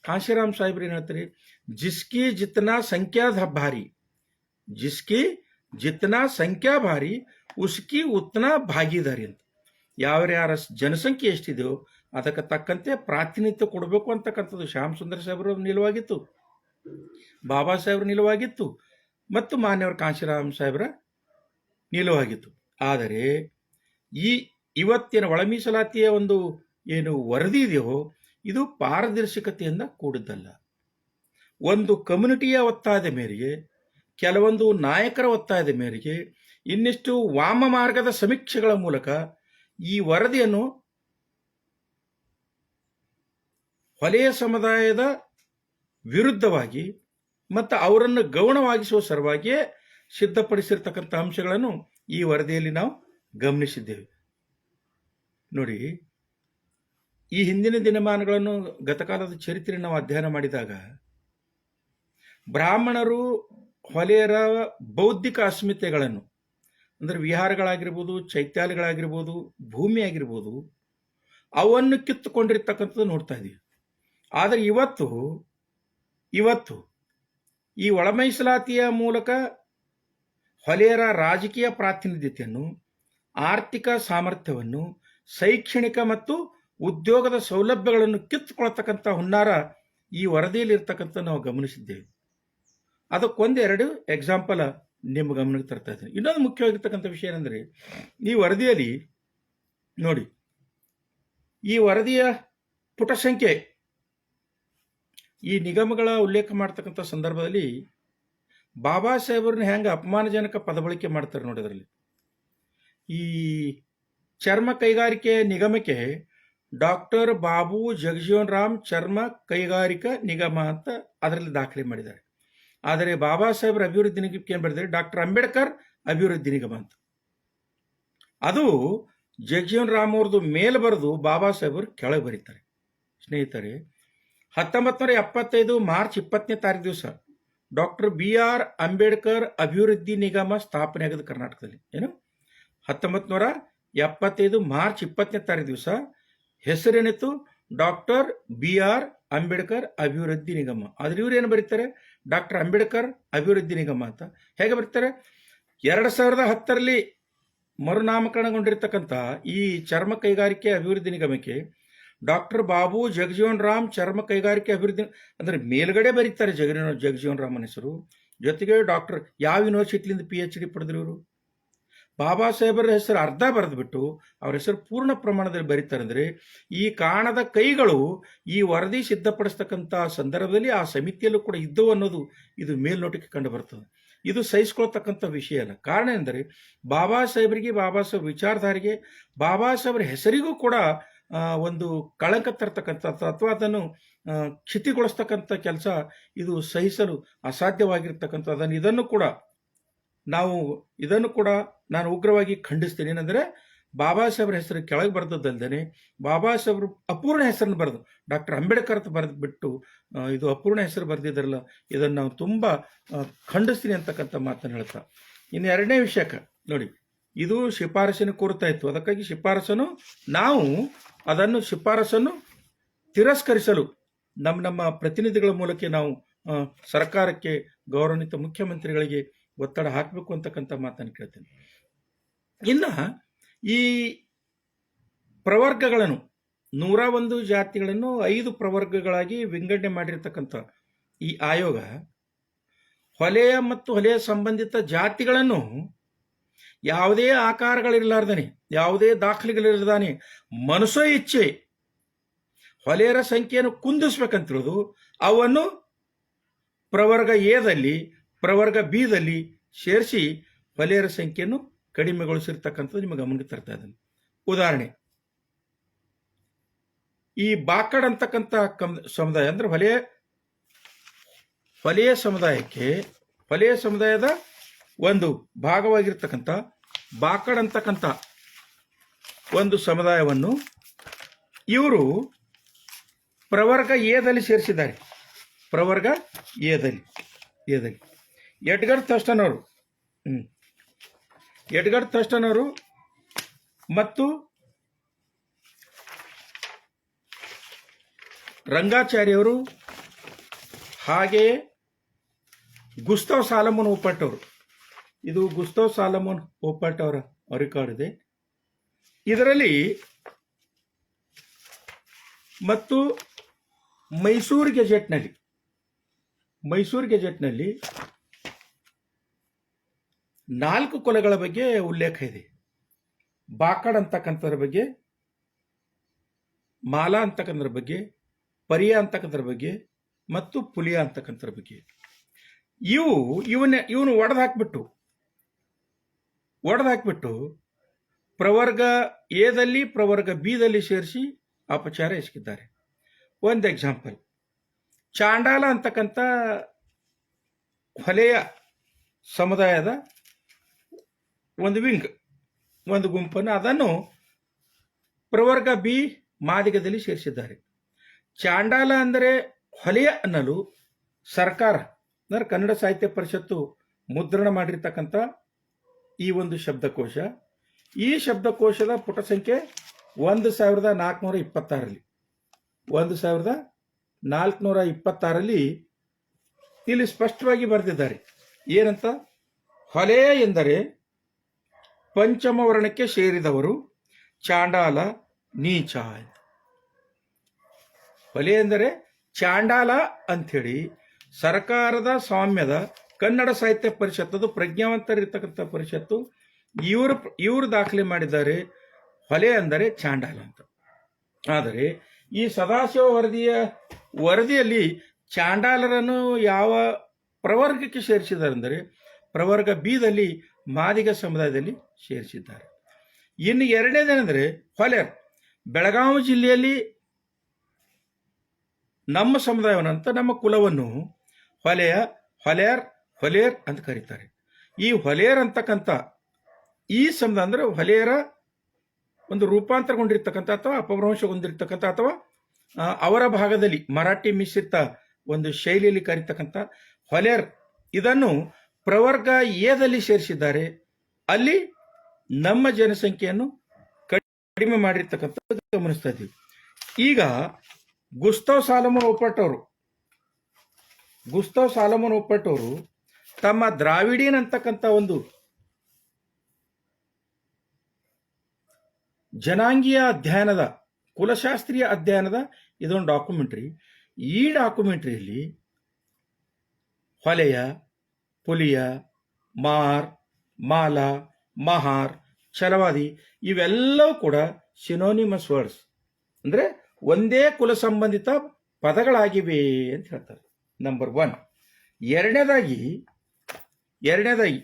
ಕಾಶಿರಾಮ್ ಸಾಹೇಬ್ರು ಏನು ಹೇಳ್ತಾರೆ, ಜಿಸ್ಕಿ ಜಿತ್ನಾ ಸಂಖ್ಯಾ ಭಾರಿ, ಜಿಸ್ಕಿ ಜಿತ್ನಾ ಸಂಖ್ಯಾ ಭಾರಿ ಉಸ್ಕಿ ಉತ್ನಾ ಭಾಗಿದಾರಿ ಅಂತ. ಯಾರ್ಯಾರ ಜನಸಂಖ್ಯೆ ಎಷ್ಟಿದೆಯೋ ಅದಕ್ಕೆ ತಕ್ಕಂತೆ ಪ್ರಾತಿನಿಧ್ಯ ಕೊಡಬೇಕು ಅಂತಕ್ಕಂಥದ್ದು ಶ್ಯಾಮ್ ಸುಂದರ್ ಸಾಹೇಬರ ನಿಲುವಾಗಿತ್ತು, ಬಾಬಾ ಸಾಹೇಬ್ರ ನಿಲುವಾಗಿತ್ತು ಮತ್ತು ಮಾನ್ಯವರ ಕಾಶಿರಾಮ್ ಸಾಹೇಬರ ನಿಲುವಾಗಿತ್ತು. ಆದರೆ ಇವತ್ತಿನ ಒಳ ಮೀಸಲಾತಿಯ ಒಂದು ಏನು ವರದಿ ಇದೆಯೋ ಇದು ಪಾರದರ್ಶಕತೆಯಿಂದ ಕೂಡಿದ್ದಲ್ಲ. ಒಂದು ಕಮ್ಯುನಿಟಿಯ ಒತ್ತಾಯದ ಮೇರೆಗೆ, ಕೆಲವೊಂದು ನಾಯಕರ ಒತ್ತಾಯದ ಮೇರೆಗೆ, ಇನ್ನಿಷ್ಟು ವಾಮ ಮಾರ್ಗದ ಸಮೀಕ್ಷೆಗಳ ಮೂಲಕ ಈ ವರದಿಯನ್ನು ಹೊಲೆಯ ಸಮುದಾಯದ ವಿರುದ್ಧವಾಗಿ ಮತ್ತು ಅವರನ್ನು ಗೌಣವಾಗಿಸುವ ಸಲುವಾಗಿಯೇ ಸಿದ್ಧಪಡಿಸಿರ್ತಕ್ಕಂಥ ಅಂಶಗಳನ್ನು ಈ ವರದಿಯಲ್ಲಿ ನಾವು ಗಮನಿಸಿದ್ದೇವೆ. ನೋಡಿ, ಈ ಹಿಂದಿನ ದಿನಮಾನಗಳನ್ನು, ಗತಕಾಲದ ಚರಿತ್ರೆ ನಾವು ಅಧ್ಯಯನ ಮಾಡಿದಾಗ ಬ್ರಾಹ್ಮಣರು ಹೊಲೆಯರ ಬೌದ್ಧಿಕ ಅಸ್ಮಿತೆಗಳನ್ನು, ಅಂದರೆ ವಿಹಾರಗಳಾಗಿರ್ಬೋದು, ಚೈತ್ಯಾಲಯಗಳಾಗಿರ್ಬೋದು, ಭೂಮಿ ಆಗಿರ್ಬೋದು, ಅವನ್ನು ಕಿತ್ತುಕೊಂಡಿರ್ತಕ್ಕಂಥದ್ದು ನೋಡ್ತಾ ಇದ್ದೀವಿ. ಆದರೆ ಇವತ್ತು ಈ ಒಳ ಮೀಸಲಾತಿಯ ಮೂಲಕ ಹೊಲೆಯರ ರಾಜಕೀಯ ಪ್ರಾತಿನಿಧ್ಯತೆಯನ್ನು, ಆರ್ಥಿಕ ಸಾಮರ್ಥ್ಯವನ್ನು, ಶೈಕ್ಷಣಿಕ ಮತ್ತು ಉದ್ಯೋಗದ ಸೌಲಭ್ಯಗಳನ್ನು ಕಿತ್ತುಕೊಳ್ತಕ್ಕಂಥ ಹುನ್ನಾರ ಈ ವರದಿಯಲ್ಲಿ ಇರ್ತಕ್ಕಂಥ ನಾವು ಗಮನಿಸಿದ್ದೇವೆ. ಅದಕ್ಕೊಂದೆರಡು ಎಕ್ಸಾಂಪಲ್ ನಿಮ್ಮ ಗಮನಕ್ಕೆ ತರ್ತಾ ಇದ್ದೀನಿ. ಇನ್ನೊಂದು ಮುಖ್ಯವಾಗಿರ್ತಕ್ಕಂಥ ವಿಷಯ ಏನಂದರೆ, ಈ ವರದಿಯಲ್ಲಿ ನೋಡಿ, ಈ ವರದಿಯ ಪುಟ ಸಂಖ್ಯೆ, ಈ ನಿಗಮಗಳ ಉಲ್ಲೇಖ ಮಾಡ್ತಕ್ಕಂಥ ಸಂದರ್ಭದಲ್ಲಿ ಬಾಬಾ ಸಾಹೇಬ್ರನ್ನ ಹೆಂಗೆ ಅಪಮಾನಜನಕ ಪದ ಬಳಕೆ ಮಾಡ್ತಾರೆ ನೋಡಿ. ಅದರಲ್ಲಿ ಈ ಚರ್ಮ ಕೈಗಾರಿಕೆ ನಿಗಮಕ್ಕೆ ಡಾಕ್ಟರ್ ಬಾಬು ಜಗಜೀವನ್ ರಾಮ್ ಚರ್ಮ ಕೈಗಾರಿಕಾ ನಿಗಮ ಅಂತ ಅದರಲ್ಲಿ ದಾಖಲೆ ಮಾಡಿದ್ದಾರೆ. ಆದರೆ ಬಾಬಾ ಸಾಹೇಬ್ರ ಅಭಿವೃದ್ಧಿ ನಿಗಮಕ್ಕೆ ಏನು ಬರೆದಿದ್ದಾರೆ, ಡಾಕ್ಟರ್ ಅಂಬೇಡ್ಕರ್ ಅಭಿವೃದ್ಧಿ ನಿಗಮ ಅಂತ. ಅದು ಜಗಜೀವನ್ ರಾಮ್ ಅವ್ರದ್ದು ಮೇಲೆ ಬರೆದು ಬಾಬಾ ಸಾಹೇಬರು ಕೆಳಗೆ ಬರೀತಾರೆ. ಸ್ನೇಹಿತರೆ, 1975 ಮಾರ್ಚ್ 20ನೇ ತಾರೀಕು ದಿವಸ ಡಾಕ್ಟರ್ BR ಅಂಬೇಡ್ಕರ್ ಅಭಿವೃದ್ಧಿ ನಿಗಮ ಸ್ಥಾಪನೆ ಆಗೋದು ಕರ್ನಾಟಕದಲ್ಲಿ. ಏನು, 1975 ಮಾರ್ಚ್ 20ನೇ ತಾರೀಕು ದಿವಸ ಹೆಸರೇನಿತ್ತು, ಡಾಕ್ಟರ್ BR ಅಂಬೇಡ್ಕರ್ ಅಭಿವೃದ್ಧಿ ನಿಗಮ. ಆದ್ರೆ ಇವ್ರು ಏನು ಬರೀತಾರೆ, ಡಾಕ್ಟರ್ ಅಂಬೇಡ್ಕರ್ ಅಭಿವೃದ್ಧಿ ನಿಗಮ ಅಂತ ಹೇಗೆ ಬರೀತಾರೆ. 2010ರಲ್ಲಿ ಮರುನಾಮಕರಣಗೊಂಡಿರ್ತಕ್ಕಂಥ ಈ ಚರ್ಮ ಕೈಗಾರಿಕೆ ಅಭಿವೃದ್ಧಿ ನಿಗಮಕ್ಕೆ ಡಾಕ್ಟರ್ ಬಾಬು ಜಗಜೀವನ್ ರಾಮ್ ಚರ್ಮ ಕೈಗಾರಿಕೆ ಅಭಿವೃದ್ಧಿ ಅಂದರೆ ಮೇಲ್ಗಡೆ ಬರೀತಾರೆ ಜಗಜೀವನ್ ರಾಮನ್ ಹೆಸರು, ಜೊತೆಗೆ ಡಾಕ್ಟರ್ ಯಾವ ಯೂನಿವರ್ಸಿಟಿಲಿಂದ PhD ಪಡೆದ್ರು ಇವರು. ಬಾಬಾ ಸಾಹೇಬರ ಹೆಸರು ಅರ್ಧ ಬರೆದ್ಬಿಟ್ಟು ಅವ್ರ ಹೆಸರು ಪೂರ್ಣ ಪ್ರಮಾಣದಲ್ಲಿ ಬರೀತಾರೆ. ಅಂದರೆ ಈ ಕಾಣದ ಕೈಗಳು ಈ ವರದಿ ಸಿದ್ಧಪಡಿಸ್ತಕ್ಕಂಥ ಸಂದರ್ಭದಲ್ಲಿ ಆ ಸಮಿತಿಯಲ್ಲೂ ಕೂಡ ಇದ್ದವು ಅನ್ನೋದು ಇದು ಮೇಲ್ನೋಟಕ್ಕೆ ಕಂಡು ಬರ್ತದೆ. ಇದು ಸಹಿಸ್ಕೊಳ್ತಕ್ಕಂಥ ವಿಷಯ ಅಲ್ಲ. ಕಾರಣ ಎಂದರೆ ಬಾಬಾ ಸಾಹೇಬರಿಗೆ, ಬಾಬಾ ಸಾಹೇಬ್ ವಿಚಾರಧಾರೆಗೆ, ಬಾಬಾ ಸಾಹೇಬರ ಹೆಸರಿಗೂ ಕೂಡ ಒಂದು ಕಳಂಕ ತರ್ತಕ್ಕಂಥ ಅಥವಾ ಅದನ್ನು ಕ್ಷಿತಿಗೊಳಿಸ್ತಕ್ಕಂಥ ಕೆಲಸ ಇದು ಸಹಿಸಲು ಅಸಾಧ್ಯವಾಗಿರ್ತಕ್ಕಂಥದ್ದನ್ನು ಇದನ್ನು ಕೂಡ ನಾನು ಉಗ್ರವಾಗಿ ಖಂಡಿಸ್ತೀನಿ. ಏನಂದರೆ ಬಾಬಾ ಸಾಹೇಬ್ರ ಹೆಸರು ಕೆಳಗೆ ಬರೆದದ್ದಲ್ದೇ ಬಾಬಾ ಸಾಹೇಬ್ರು ಅಪೂರ್ಣ ಹೆಸರನ್ನು ಬರೆದು ಡಾಕ್ಟರ್ ಅಂಬೇಡ್ಕರ್ ಅಂತ ಬರೆದ್ಬಿಟ್ಟು ಇದು ಅಪೂರ್ಣ ಹೆಸರು ಬರೆದಿದ್ದಾರಲ್ಲ, ಇದನ್ನು ನಾವು ತುಂಬ ಖಂಡಿಸ್ತೀನಿ ಅಂತಕ್ಕಂಥ ಮಾತನ್ನು ಹೇಳ್ತಾ, ಇನ್ನು ಎರಡನೇ ವಿಷಯಕ್ಕೆ ನೋಡಿ, ಇದು ಶಿಫಾರಸಿನ ಕೋರ್ತಾ ಇತ್ತು. ಅದಕ್ಕಾಗಿ ಶಿಫಾರಸನ್ನು ತಿರಸ್ಕರಿಸಲು ನಮ್ಮ ಪ್ರತಿನಿಧಿಗಳ ಮೂಲಕ ನಾವು ಸರ್ಕಾರಕ್ಕೆ, ಗೌರವಾನ್ವಿತ ಮುಖ್ಯಮಂತ್ರಿಗಳಿಗೆ ಒತ್ತಡ ಹಾಕಬೇಕು ಅಂತಕ್ಕಂಥ ಮಾತನ್ನು ಕೇಳ್ತೇನೆ. ಇನ್ನು ಈ ಪ್ರವರ್ಗಗಳನ್ನು 101 ಜಾತಿಗಳನ್ನು 5 ಪ್ರವರ್ಗಗಳಾಗಿ ವಿಂಗಡಣೆ ಮಾಡಿರ್ತಕ್ಕಂಥ ಈ ಆಯೋಗ ಹೊಲೆಯ ಮತ್ತು ಹೊಲೆಯ ಸಂಬಂಧಿತ ಜಾತಿಗಳನ್ನು ಯಾವುದೇ ಆಕಾರಗಳಿರಲಾರ್ದಾನೆ, ಯಾವುದೇ ದಾಖಲೆಗಳಿರದಾನೆ ಮನಸೋ ಇಚ್ಛೆ ಹೊಲೆಯರ ಸಂಖ್ಯೆಯನ್ನು ಕುಂದಿಸ್ಬೇಕಂತಿರೋದು ಅವನ್ನು ಪ್ರವರ್ಗ ಎದಲ್ಲಿ ಪ್ರವರ್ಗ ಬಿದಲ್ಲಿ ಸೇರಿಸಿ ಹೊಲೆಯರ ಸಂಖ್ಯೆಯನ್ನು ಕಡಿಮೆಗೊಳಿಸಿರ್ತಕ್ಕಂಥದ್ದು ನಿಮಗೆ ಗಮನಕ್ಕೆ ತರ್ತಾ ಇದ್ದಾನೆ. ಉದಾಹರಣೆ, ಈ ಬಾಕಡ್ ಅಂತಕ್ಕಂಥ ಸಮುದಾಯ ಅಂದ್ರೆ ಹೊಲೆಯ ಸಮುದಾಯದ ಒಂದು ಭಾಗವಾಗಿರ್ತಕ್ಕಂಥ ಬಾಕಡ್ ಅಂತಕ್ಕಂಥ ಒಂದು ಸಮುದಾಯವನ್ನು ಇವರು ಪ್ರವರ್ಗ ಎದಲ್ಲಿ ಸೇರಿಸಿದ್ದಾರೆ. ಪ್ರವರ್ಗ ಎದಲ್ಲಿ ಎಡ್ಗರ್ ಥರ್ಸ್ಟನ್ ಅವರು ಮತ್ತು ರಂಗಾಚಾರ್ಯವರು ಹಾಗೆಯೇ ಗುಸ್ತವ್ ಸಾಲಮನ್ ಓಪಟ್ ಅವರು, ಇದು ಗುಸ್ತವ್ ಸಾಲಮನ್ ಓಪಟ್ ಅವರ ರೆಕಾರ್ಡ್ ಇದೆ ಇದರಲ್ಲಿ. ಮತ್ತು ಮೈಸೂರು ಗೆಜೆಟ್ನಲ್ಲಿ 4 ಕುಲಗಳ ಬಗ್ಗೆ ಉಲ್ಲೇಖ ಇದೆ. ಬಾಕಡ್ ಅಂತಕ್ಕಂಥದ್ರ ಬಗ್ಗೆ, ಮಾಲಾ ಅಂತಕ್ಕಂಥದ್ರ ಬಗ್ಗೆ, ಪರಿಯ ಅಂತಕ್ಕಂಥದ್ರ ಬಗ್ಗೆ ಮತ್ತು ಪುಲಿಯ ಅಂತಕ್ಕಂಥದ್ರ ಬಗ್ಗೆ ಇವನು ಒಡೆದು ಹಾಕ್ಬಿಟ್ಟು ಪ್ರವರ್ಗ ಎದಲ್ಲಿ ಪ್ರವರ್ಗ ಬಿದಲ್ಲಿ ಸೇರಿಸಿ ಅಪಚಾರ ಎಸಗಿದ್ದಾರೆ. ಒಂದು ಎಕ್ಸಾಂಪಲ್, ಚಾಂಡಾಲ ಅಂತಕ್ಕಂಥ ಹೊಲೆಯ ಸಮುದಾಯದ ಒಂದು ಗುಂಪನ್ನು ಅದನ್ನು ಪ್ರವರ್ಗ ಬಿ ಮಾದಿಗದಲ್ಲಿ ಸೇರಿಸಿದ್ದಾರೆ. ಚಾಂಡಾಲ ಅಂದರೆ ಹೊಲೆಯ ಅನ್ನಲು ಸರ್ಕಾರ ಅಂದರೆ ಕನ್ನಡ ಸಾಹಿತ್ಯ ಪರಿಷತ್ತು ಮುದ್ರಣ ಮಾಡಿರ್ತಕ್ಕಂಥ ಈ ಒಂದು ಶಬ್ದಕೋಶ, ಈ ಶಬ್ದಕೋಶದ ಪುಟ ಸಂಖ್ಯೆ 1426ರಲ್ಲಿ ಇಲ್ಲಿ ಸ್ಪಷ್ಟವಾಗಿ ಬರೆದಿದ್ದಾರೆ. ಏನಂತ? ಹೊಲೆ ಎಂದರೆ ಪಂಚಮ ವರ್ಣಕ್ಕೆ ಸೇರಿದವರು, ಚಾಂಡಾಲ ನೀಚ. ಹೊಲೆ ಎಂದರೆ ಚಾಂಡಾಲ ಅಂಥೇಳಿ ಸರ್ಕಾರದ ಸ್ವಾಮ್ಯದ ಕನ್ನಡ ಸಾಹಿತ್ಯ ಪರಿಷತ್ತು, ಪ್ರಜ್ಞಾವಂತರಿರ್ತಕ್ಕಂಥ ಪರಿಷತ್ತು ಇವರು ದಾಖಲೆ ಮಾಡಿದ್ದಾರೆ. ಹೊಲೆ ಅಂದರೆ ಚಾಂಡಾಲ ಅಂತ. ಆದರೆ ಈ ಸದಾಶಿವ ವರದಿಯಲ್ಲಿ ಚಾಂಡಾಲರನ್ನು ಯಾವ ಪ್ರವರ್ಗಕ್ಕೆ ಸೇರಿಸಿದ್ದಾರೆ ಅಂದರೆ ಪ್ರವರ್ಗ ಬಿದಲ್ಲಿ ಮಾದಿಗ ಸಮುದಾಯದಲ್ಲಿ ಸೇರಿಸಿದ್ದಾರೆ. ಇನ್ನು ಎರಡನೇದೇನೆಂದರೆ ಹೊಲೆಯರ್. ಬೆಳಗಾವಿ ಜಿಲ್ಲೆಯಲ್ಲಿ ನಮ್ಮ ಸಮುದಾಯವನ್ನಂತ ನಮ್ಮ ಕುಲವನ್ನು ಹೊಲೆಯರ್ ಅಂತ ಕರೀತಾರೆ. ಈ ಹೊಲೆಯರ್ ಅಂತಕ್ಕಂಥ ಈ ಸಮುದಾಯ ಅಂದರೆ ಹೊಲೆಯರ ಒಂದು ರೂಪಾಂತರಗೊಂಡಿರ್ತಕ್ಕಂಥ ಅಥವಾ ಅಪಭ್ರಂಶಗೊಂಡಿರ್ತಕ್ಕಂಥ ಅಥವಾ ಅವರ ಭಾಗದಲ್ಲಿ ಮರಾಠಿ ಮಿಶ್ರಿತ ಒಂದು ಶೈಲಿಯಲ್ಲಿ ಕರೀತಕ್ಕಂಥ ಹೊಲೆಯರ್, ಇದನ್ನು ಪ್ರವರ್ಗ ಎದಲ್ಲಿ ಸೇರಿಸಿದ್ದಾರೆ. ಅಲ್ಲಿ ನಮ್ಮ ಜನಸಂಖ್ಯೆಯನ್ನು ಕಡಿಮೆ ಮಾಡಿರ್ತಕ್ಕಂಥ ಗಮನಿಸ್ತಾ ಇದ್ದೀವಿ. ಈಗ ಗುಸ್ತವ್ ಸಾಲಮನ್ ಓಪಟ್ ಅವರು ತಮ್ಮ ದ್ರಾವಿಡಿಯನ್ ಅಂತಕ್ಕಂಥ ಒಂದು ಜನಾಂಗೀಯ ಅಧ್ಯಯನದ, ಕುಲಶಾಸ್ತ್ರೀಯ ಅಧ್ಯಯನದ ಇದೊಂದು ಡಾಕ್ಯುಮೆಂಟ್ರಿ. ಈ ಡಾಕ್ಯುಮೆಂಟ್ರಿಯಲ್ಲಿ ಹೊಲೆಯ, ಪುಲಿಯ, ಮಾಲ, ಮಹಾರ್, ಛಲವಾದಿ ಇವೆಲ್ಲವೂ ಕೂಡ ಸಿನೋನಿಮಸ್ ವರ್ಡ್ಸ್ ಅಂದರೆ ಒಂದೇ ಕುಲ ಸಂಬಂಧಿತ ಪದಗಳಾಗಿವೆ ಅಂತ ಹೇಳ್ತಾರೆ. ನಂಬರ್ 1. ಎರಡನೇದಾಗಿ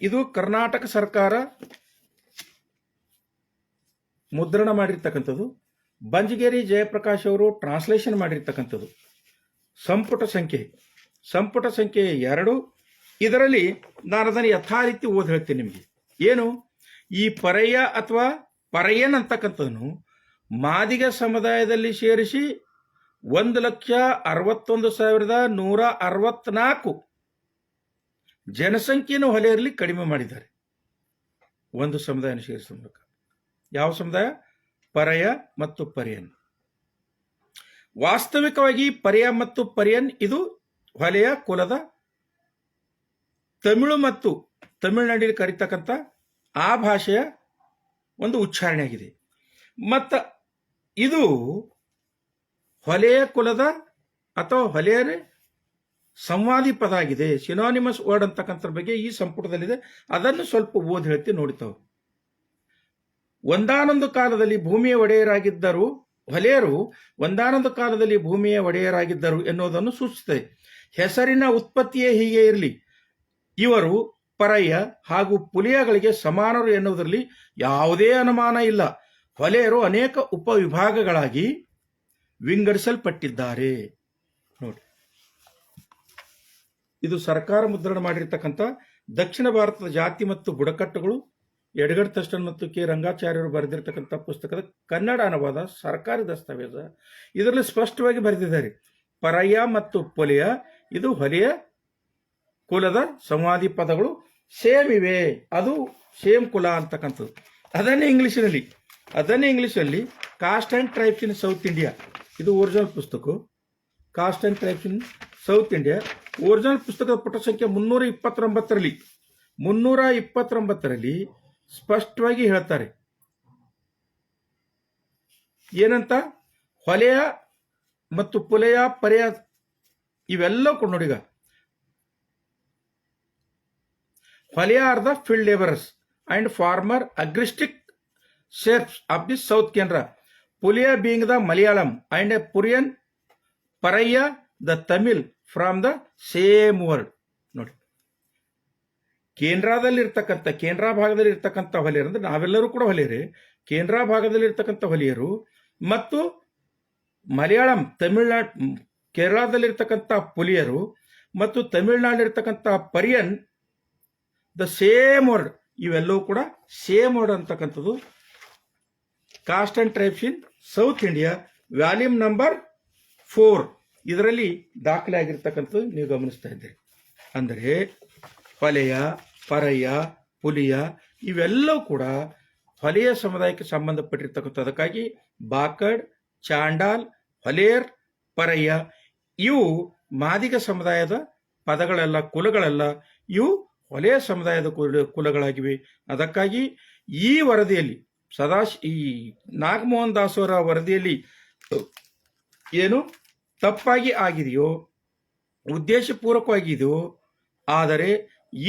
ಇದು ಕರ್ನಾಟಕ ಸರ್ಕಾರ ಮುದ್ರಣ ಮಾಡಿರ್ತಕ್ಕಂಥದ್ದು. ಬಂಜಗೇರಿ ಜಯಪ್ರಕಾಶ್ ಅವರು ಟ್ರಾನ್ಸ್ಲೇಷನ್ ಮಾಡಿರ್ತಕ್ಕಂಥದ್ದು. ಸಂಪುಟ ಸಂಖ್ಯೆ 2. ಇದರಲ್ಲಿ ನಾನು ಅದನ್ನು ಯಥಾರೀತಿ ಓದಿ ಹೇಳ್ತೀನಿ ನಿಮಗೆ. ಏನು? ಈ ಪರಯ್ಯ ಅಥವಾ ಪರಯ್ಯನ್ ಅಂತಕ್ಕಂಥದ್ದನ್ನು ಮಾದಿಗ ಸಮುದಾಯದಲ್ಲಿ ಸೇರಿಸಿ 1,61,164 ಜನಸಂಖ್ಯೆಯನ್ನು ಹೊಲೆಯಲ್ಲಿ ಕಡಿಮೆ ಮಾಡಿದ್ದಾರೆ. ಒಂದು ಸಮುದಾಯನ ಸೇರಿಸುವ ಮೂಲಕ. ಯಾವ ಸಮುದಾಯ? ಪರಯ್ಯ ಮತ್ತು ಪರಿಯನ್. ವಾಸ್ತವಿಕವಾಗಿ ಪರಯ್ಯ ಮತ್ತು ಪರಿಯನ್ ಇದು ಹೊಲೆಯ ಕುಲದ ತಮಿಳು ಮತ್ತು ತಮಿಳುನಾಡಿನಲ್ಲಿ ಕರೀತಕ್ಕಂಥ ಆ ಭಾಷೆಯ ಒಂದು ಉಚ್ಚಾರಣೆ ಆಗಿದೆ. ಮತ್ತು ಇದು ಹೊಲೆಯ ಕುಲದ ಅಥವಾ ಹೊಲೆಯ ಸಂವಾದಿ ಪದ ಆಗಿದೆ. ಸಿನಾನಿಮಸ್ ವರ್ಡ್ ಅಂತಕ್ಕಂಥದ್ರ ಬಗ್ಗೆ ಈ ಸಂಪುಟದಲ್ಲಿದೆ. ಅದನ್ನು ಸ್ವಲ್ಪ ಓದಿ ಹೇಳ್ತೀನಿ ನೋಡಿತಾವೆ. ಒಂದಾನೊಂದು ಕಾಲದಲ್ಲಿ ಭೂಮಿಯ ಒಡೆಯರಾಗಿದ್ದರು, ಹೊಲೆಯರು ಒಂದಾನೊಂದು ಕಾಲದಲ್ಲಿ ಭೂಮಿಯ ಒಡೆಯರಾಗಿದ್ದರು ಎನ್ನುವುದನ್ನು ಸೂಚಿಸುತ್ತದೆ. ಹೆಸರಿನ ಉತ್ಪತ್ತಿಯೇ ಹೀಗೆ ಇರಲಿ, ಇವರು ಪರಯ್ಯ ಹಾಗೂ ಪುಲಿಯಗಳಿಗೆ ಸಮಾನರು ಎನ್ನುವುದರಲ್ಲಿ ಯಾವುದೇ ಅನುಮಾನ ಇಲ್ಲ. ಹೊಲೆಯರು ಅನೇಕ ಉಪವಿಭಾಗಗಳಾಗಿ ವಿಂಗಡಿಸಲ್ಪಟ್ಟಿದ್ದಾರೆ. ನೋಡಿ, ಇದು ಸರ್ಕಾರ ಮುದ್ರಣ ಮಾಡಿರ್ತಕ್ಕಂಥ ದಕ್ಷಿಣ ಭಾರತದ ಜಾತಿ ಮತ್ತು ಬುಡಕಟ್ಟುಗಳು, ಎಡ್ಗರ್ ಥರ್ಸ್ಟನ್ ಮತ್ತು ಕೆ ರಂಗಾಚಾರ್ಯರು ಬರೆದಿರ್ತಕ್ಕಂಥ ಪುಸ್ತಕದ ಕನ್ನಡ ಅನುವಾದ, ಸರ್ಕಾರಿ ದಸ್ತಾವೇಜ. ಇದರಲ್ಲಿ ಸ್ಪಷ್ಟವಾಗಿ ಬರೆದಿದ್ದಾರೆ, ಪರಯ್ಯ ಮತ್ತು ಪೊಲೆಯ ಇದು ಹೊಲೆಯ ಕುಲದ ಸಂವಾದಿ ಪದಗಳು ಸೇಮ್ ಇವೆ, ಅದು ಸೇಮ್ ಕುಲ ಅಂತಕ್ಕಂಥದ್ದು. ಅದನ್ನೇ ಇಂಗ್ಲಿಷಲ್ಲಿ cost and tribes in south India, ಇದು ಒರಿಜಿನಲ್ ಪುಸ್ತಕ. Cost and tribes in south India original ಪುಸ್ತಕದ ಪುಟ ಸಂಖ್ಯೆ 329ರಲ್ಲಿ ಸ್ಪಷ್ಟವಾಗಿ ಹೇಳ್ತಾರೆ ಏನಂತ, ಹೊಲೆಯ ಮತ್ತು ಪುಲೆಯ ಪರ್ಯ ಇವೆಲ್ಲ ನೋಡಿಗ, Holeya are the field labourers and farmer agrestic serfs of the south ಕೇಂದ್ರ, Pulaya being the Malayalam and Pulayan, Paraiya the Tamil from the same word. ನೋಡಿ, ಕೇಂದ್ರ ಭಾಗದಲ್ಲಿ ಇರ್ತಕ್ಕಂಥ ಹೊಲೆಯರು ಅಂದ್ರೆ ನಾವೆಲ್ಲರೂ ಕೂಡ ಹೊಲೆಯರೇ. ಕೇಂದ್ರ ಭಾಗದಲ್ಲಿ ಇರ್ತಕ್ಕಂಥ ಹೊಲೆಯರು ಮತ್ತು ಮಲಯಾಳಂ ಕೇರಳದಲ್ಲಿರ್ತಕ್ಕಂಥ ಪುಲಿಯರು ಮತ್ತು ತಮಿಳುನಾಡಿರ್ತಕ್ಕಂಥ ಪರ್ಯನ್ ದ ಸೇಮ್ ವರ್ಡ್, ಇವೆಲ್ಲವೂ ಕೂಡ ಸೇಮ್ ವರ್ಡ್ ಅಂತಕ್ಕಂಥದ್ದು cost and tribes in south India volume number 4 ಇದರಲ್ಲಿ ದಾಖಲೆ ಆಗಿರ್ತಕ್ಕಂಥದ್ದು ನೀವು ಗಮನಿಸ್ತಾ ಇದ್ದೀರಿ. ಅಂದರೆ ಹೊಲೆಯ, ಪರಯ್ಯ, ಪುಲಿಯ ಇವೆಲ್ಲವೂ ಕೂಡ ಹೊಲೆಯ ಸಮುದಾಯಕ್ಕೆ ಸಂಬಂಧಪಟ್ಟಿರ್ತಕ್ಕಂಥ. ಅದಕ್ಕಾಗಿ ಬಾಕಡ್, ಚಾಂಡಾಲ್, ಹೊಲೆಯರ್, ಪರಯ್ಯ ಇವು ಮಾದಿಗ ಸಮುದಾಯದ ಪದಗಳೆಲ್ಲ, ಕುಲಗಳೆಲ್ಲ ಇವು ಹೊಲೆಯ ಸಮುದಾಯದ ಕುಲಗಳಾಗಿವೆ. ಅದಕ್ಕಾಗಿ ಈ ವರದಿಯಲ್ಲಿ ಈ ನಾಗಮೋಹನ್ ದಾಸ್ ಅವರ ವರದಿಯಲ್ಲಿ ಏನು ತಪ್ಪಾಗಿ ಆಗಿದೆಯೋ, ಉದ್ದೇಶಪೂರ್ವಕವಾಗಿದೆಯೋ, ಆದರೆ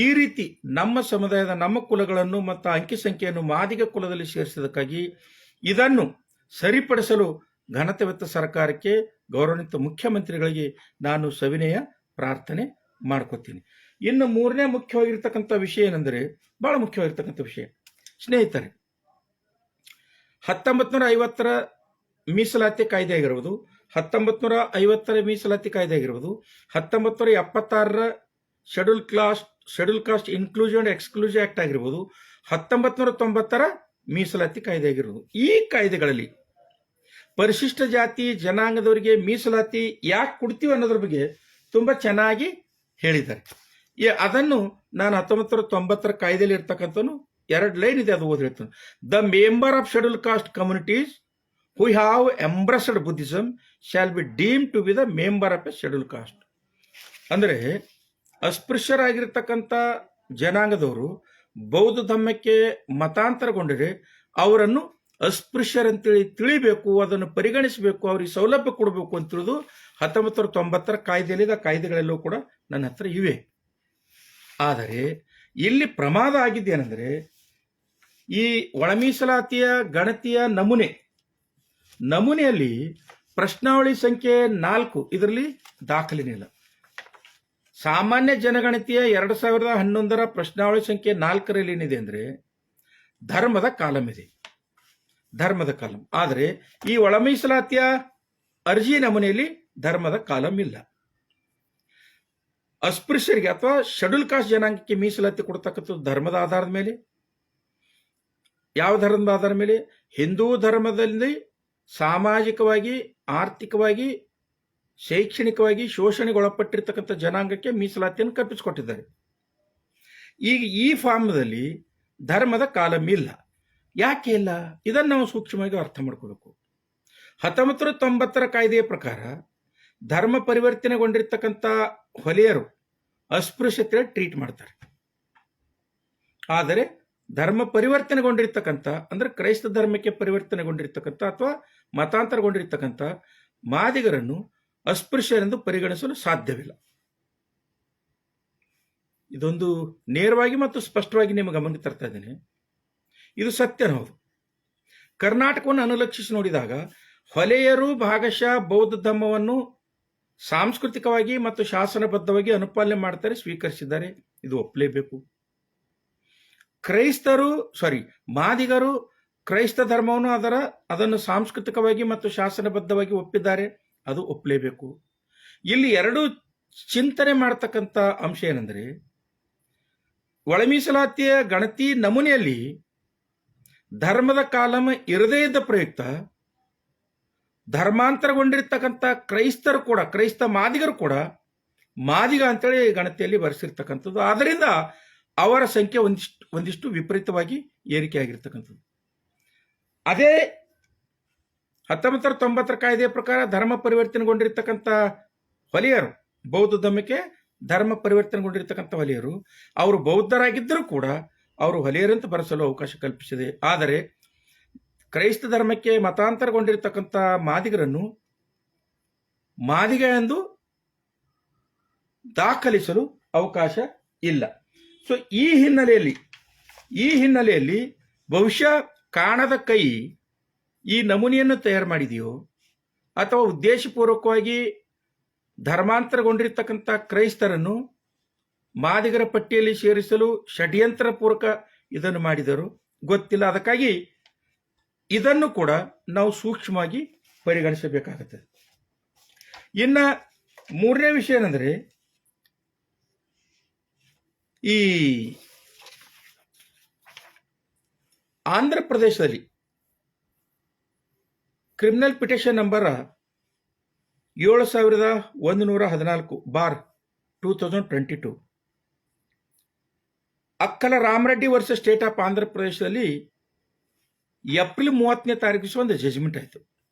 ಈ ರೀತಿ ನಮ್ಮ ಸಮುದಾಯದ ನಮ್ಮ ಕುಲಗಳನ್ನು ಮತ್ತು ಅಂಕಿ ಸಂಖ್ಯೆಯನ್ನು ಮಾದಿಗ ಕುಲದಲ್ಲಿ ಸೇರಿಸಿದಕ್ಕಾಗಿ ಇದನ್ನು ಸರಿಪಡಿಸಲು ಘನತೆವೆತ್ತ ಸರ್ಕಾರಕ್ಕೆ, ಗೌರವಾನ್ವಿತ ಮುಖ್ಯಮಂತ್ರಿಗಳಿಗೆ ನಾನು ಸವಿನಯ ಪ್ರಾರ್ಥನೆ ಮಾಡ್ಕೋತೀನಿ. ಇನ್ನು ಮೂರನೇ ಮುಖ್ಯವಾಗಿರ್ತಕ್ಕಂಥ ವಿಷಯ ಏನೆಂದರೆ, ಬಹಳ ಮುಖ್ಯವಾಗಿರ್ತಕ್ಕಂಥ ವಿಷಯ ಸ್ನೇಹಿತರೆ, 1950ರ ಮೀಸಲಾತಿ ಕಾಯ್ದೆ ಆಗಿರ್ಬೋದು, 1950ರ ಮೀಸಲಾತಿ ಕಾಯ್ದೆ ಆಗಿರ್ಬೋದು, 1976ರ schedule caste inclusion and exclusion act ಆಗಿರ್ಬೋದು, 1990ರ ಮೀಸಲಾತಿ ಕಾಯ್ದೆ ಆಗಿರ್ಬೋದು, ಈ ಕಾಯ್ದೆಗಳಲ್ಲಿ ಪರಿಶಿಷ್ಟ ಜಾತಿ ಜನಾಂಗದವರಿಗೆ ಮೀಸಲಾತಿ ಯಾಕೆ ಕೊಡ್ತೀವಿ ಅನ್ನೋದ್ರ ಬಗ್ಗೆ ತುಂಬಾ ಚೆನ್ನಾಗಿ ಹೇಳಿದ್ದಾರೆ. ಅದನ್ನು ನಾನು 1990ರ ಕಾಯ್ದೆಯಲ್ಲಿ ಇರ್ತಕ್ಕಂಥನು 2 ಲೈನ್ ಇದೆ, ಅದು ಓದಿ ಹೇಳ್ತಾನೆ. The member of schedule caste communities who have embraced Buddhism shall be deem to be the member of a schedule caste. ಅಂದರೆ ಅಸ್ಪೃಶ್ಯರಾಗಿರ್ತಕ್ಕಂಥ ಜನಾಂಗದವರು ಬೌದ್ಧ ಧರ್ಮಕ್ಕೆ ಮತಾಂತರಗೊಂಡರೆ ಅವರನ್ನು ಅಸ್ಪೃಶ್ಯರಂತೇಳಿ ತಿಳಿಬೇಕು, ಅದನ್ನು ಪರಿಗಣಿಸಬೇಕು, ಅವ್ರಿಗೆ ಸೌಲಭ್ಯ ಕೊಡಬೇಕು ಅಂತ ತಿಳಿದು 1990ರ ಕಾಯ್ದೆಯಲ್ಲಿ ಕಾಯ್ದೆಗಳೆಲ್ಲವೂ ಕೂಡ ನನ್ನ ಹತ್ರ ಇವೆ. ಆದರೆ ಇಲ್ಲಿ ಪ್ರಮಾದ ಆಗಿದ್ದೇನೆಂದರೆ, ಈ ಒಳ ಮೀಸಲಾತಿಯ ಗಣತಿಯ ನಮೂನೆಯಲ್ಲಿ ಪ್ರಶ್ನಾವಳಿ ಸಂಖ್ಯೆ 4 ಇದರಲ್ಲಿ ದಾಖಲಿನಿಲ್ಲ. ಸಾಮಾನ್ಯ ಜನಗಣತಿಯ 2011ರ ಪ್ರಶ್ನಾವಳಿ ಸಂಖ್ಯೆ 4ರಲ್ಲಿ ಏನಿದೆ ಅಂದರೆ ಧರ್ಮದ ಕಾಲಂ ಇದೆ, ಧರ್ಮದ ಕಾಲಂ. ಆದರೆ ಈ ಒಳ ಮೀಸಲಾತಿಯ ಅರ್ಜಿ ನಮೂನೆಯಲ್ಲಿ ಧರ್ಮದ ಕಾಲಂ ಇಲ್ಲ. ಅಸ್ಪೃಶ್ಯರಿಗೆ ಅಥವಾ ಶೆಡ್ಯೂಲ್ ಕಾಸ್ಟ್ ಜನಾಂಗಕ್ಕೆ ಮೀಸಲಾತಿ ಕೊಡ್ತಕ್ಕಂಥದ್ದು ಧರ್ಮದ ಆಧಾರದ ಮೇಲೆ. ಯಾವ ಧರ್ಮದ ಆಧಾರದ ಮೇಲೆ? ಹಿಂದೂ ಧರ್ಮದಲ್ಲಿ ಸಾಮಾಜಿಕವಾಗಿ, ಆರ್ಥಿಕವಾಗಿ, ಶೈಕ್ಷಣಿಕವಾಗಿ ಶೋಷಣೆಗೆ ಒಳಪಟ್ಟಿರ್ತಕ್ಕಂಥ ಜನಾಂಗಕ್ಕೆ ಮೀಸಲಾತಿಯನ್ನು ಕಲ್ಪಿಸಿಕೊಟ್ಟಿದ್ದಾರೆ. ಈಗ ಈ ಫಾರ್ಮದಲ್ಲಿ ಧರ್ಮದ ಕಾಲಂ ಇಲ್ಲ. ಯಾಕೆ ಇಲ್ಲ? ಇದನ್ನು ನಾವು ಸೂಕ್ಷ್ಮವಾಗಿ ಅರ್ಥ ಮಾಡ್ಕೋಬೇಕು. 1990ರ ಕಾಯ್ದೆಯ ಪ್ರಕಾರ ಧರ್ಮ ಪರಿವರ್ತನೆಗೊಂಡಿರ್ತಕ್ಕಂಥ ಹೊಲೆಯರು ಅಸ್ಪೃಶ್ಯತೆ ಟ್ರೀಟ್ ಮಾಡ್ತಾರೆ. ಆದರೆ ಧರ್ಮ ಪರಿವರ್ತನೆಗೊಂಡಿರ್ತಕ್ಕಂಥ ಅಂದ್ರೆ ಕ್ರೈಸ್ತ ಧರ್ಮಕ್ಕೆ ಪರಿವರ್ತನೆಗೊಂಡಿರ್ತಕ್ಕಂಥ ಅಥವಾ ಮತಾಂತರಗೊಂಡಿರ್ತಕ್ಕಂಥ ಮಾದಿಗರನ್ನು ಅಸ್ಪೃಶ್ಯರೆಂದು ಪರಿಗಣಿಸಲು ಸಾಧ್ಯವಿಲ್ಲ. ಇದೊಂದು ನೇರವಾಗಿ ಮತ್ತು ಸ್ಪಷ್ಟವಾಗಿ ನಿಮ್ಮ ಗಮನಕ್ಕೆ ತರ್ತಾ ಇದ್ದೇನೆ. ಇದು ಸತ್ಯನೌದು. ಕರ್ನಾಟಕವನ್ನು ಅನುಲಕ್ಷಿಸಿ ನೋಡಿದಾಗ ಹೊಲೆಯರು ಭಾಗಶಃ ಬೌದ್ಧ ಧರ್ಮವನ್ನು ಸಾಂಸ್ಕೃತಿಕವಾಗಿ ಮತ್ತು ಶಾಸನಬದ್ಧವಾಗಿ ಅನುಪಾಲನೆ ಮಾಡ್ತಾರೆ, ಸ್ವೀಕರಿಸಿದ್ದಾರೆ. ಇದು ಒಪ್ಪಲೇಬೇಕು. ಮಾದಿಗರು ಕ್ರೈಸ್ತ ಧರ್ಮವನ್ನು ಅದನ್ನು ಸಾಂಸ್ಕೃತಿಕವಾಗಿ ಮತ್ತು ಶಾಸನಬದ್ಧವಾಗಿ ಒಪ್ಪಿದ್ದಾರೆ, ಅದು ಒಪ್ಪಲೇಬೇಕು. ಇಲ್ಲಿ ಎರಡು ಚಿಂತನೆ ಮಾಡತಕ್ಕಂಥ ಅಂಶ ಏನೆಂದರೆ, ಒಳ ಮೀಸಲಾತಿಯ ಗಣತಿ ನಮೂನೆಯಲ್ಲಿ ಧರ್ಮದ ಕಾಲಂ ಇರದೇ ಇದ್ದ ಪ್ರಯುಕ್ತ ಧರ್ಮಾಂತರಗೊಂಡಿರ್ತಕ್ಕಂಥ ಕ್ರೈಸ್ತ ಮಾದಿಗರು ಕೂಡ ಮಾದಿಗ ಅಂತೇಳಿ ಗಣತಿಯಲ್ಲಿ ಬರೆಸಿರ್ತಕ್ಕಂಥದ್ದು. ಆದ್ದರಿಂದ ಅವರ ಸಂಖ್ಯೆ ಒಂದಿಷ್ಟು ವಿಪರೀತವಾಗಿ ಏರಿಕೆಯಾಗಿರ್ತಕ್ಕಂಥದ್ದು. ಅದೇ 1990 ಕಾಯ್ದೆಯ ಪ್ರಕಾರ ಧರ್ಮ ಪರಿವರ್ತನೆಗೊಂಡಿರ್ತಕ್ಕಂಥ ಹೊಲೆಯರು, ಬೌದ್ಧ ಧರ್ಮಕ್ಕೆ ಧರ್ಮ ಪರಿವರ್ತನೆಗೊಂಡಿರ್ತಕ್ಕಂಥ ಹೊಲೆಯರು, ಅವರು ಬೌದ್ಧರಾಗಿದ್ದರೂ ಕೂಡ ಅವರು ಹೊಲೆಯರಂತ ಬರೆಸಲು ಅವಕಾಶ ಕಲ್ಪಿಸಿದೆ. ಆದರೆ ಕ್ರೈಸ್ತ ಧರ್ಮಕ್ಕೆ ಮತಾಂತರಗೊಂಡಿರ್ತಕ್ಕಂಥ ಮಾದಿಗರನ್ನು ಮಾದಿಗ ಎಂದು ದಾಖಲಿಸಲು ಅವಕಾಶ ಇಲ್ಲ. ಸೊ ಈ ಹಿನ್ನೆಲೆಯಲ್ಲಿ ಬಹುಶಃ ಕಾಣದ ಕೈ ಈ ನಮೂನೆಯನ್ನು ತಯಾರು ಮಾಡಿದೆಯೋ ಅಥವಾ ಉದ್ದೇಶಪೂರ್ವಕವಾಗಿ ಧರ್ಮಾಂತರಗೊಂಡಿರ್ತಕ್ಕಂಥ ಕ್ರೈಸ್ತರನ್ನು ಮಾದಿಗರ ಪಟ್ಟಿಯಲ್ಲಿ ಸೇರಿಸಲು ಷಡ್ಯಂತ್ರ ಪೂರ್ವಕ ಇದನ್ನು ಮಾಡಿದರು, ಗೊತ್ತಿಲ್ಲ. ಅದಕ್ಕಾಗಿ ಇದನ್ನು ಕೂಡ ನಾವು ಸೂಕ್ಷ್ಮವಾಗಿ ಪರಿಗಣಿಸಬೇಕಾಗುತ್ತದೆ. ಇನ್ನು ಮೂರನೇ ವಿಷಯ ಏನಂದರೆ, ಈ ಆಂಧ್ರ ಪ್ರದೇಶದಲ್ಲಿ criminal petition number 7114/2022 Akkala Ramareddy versus state of Andhra ಪ್ರದೇಶದಲ್ಲಿ ಏಪ್ರಿಲ್ 30ನೇ ತಾರೀಕು ಒಂದು ಜಜ್ಮೆಂಟ್ ಆಯಿತು.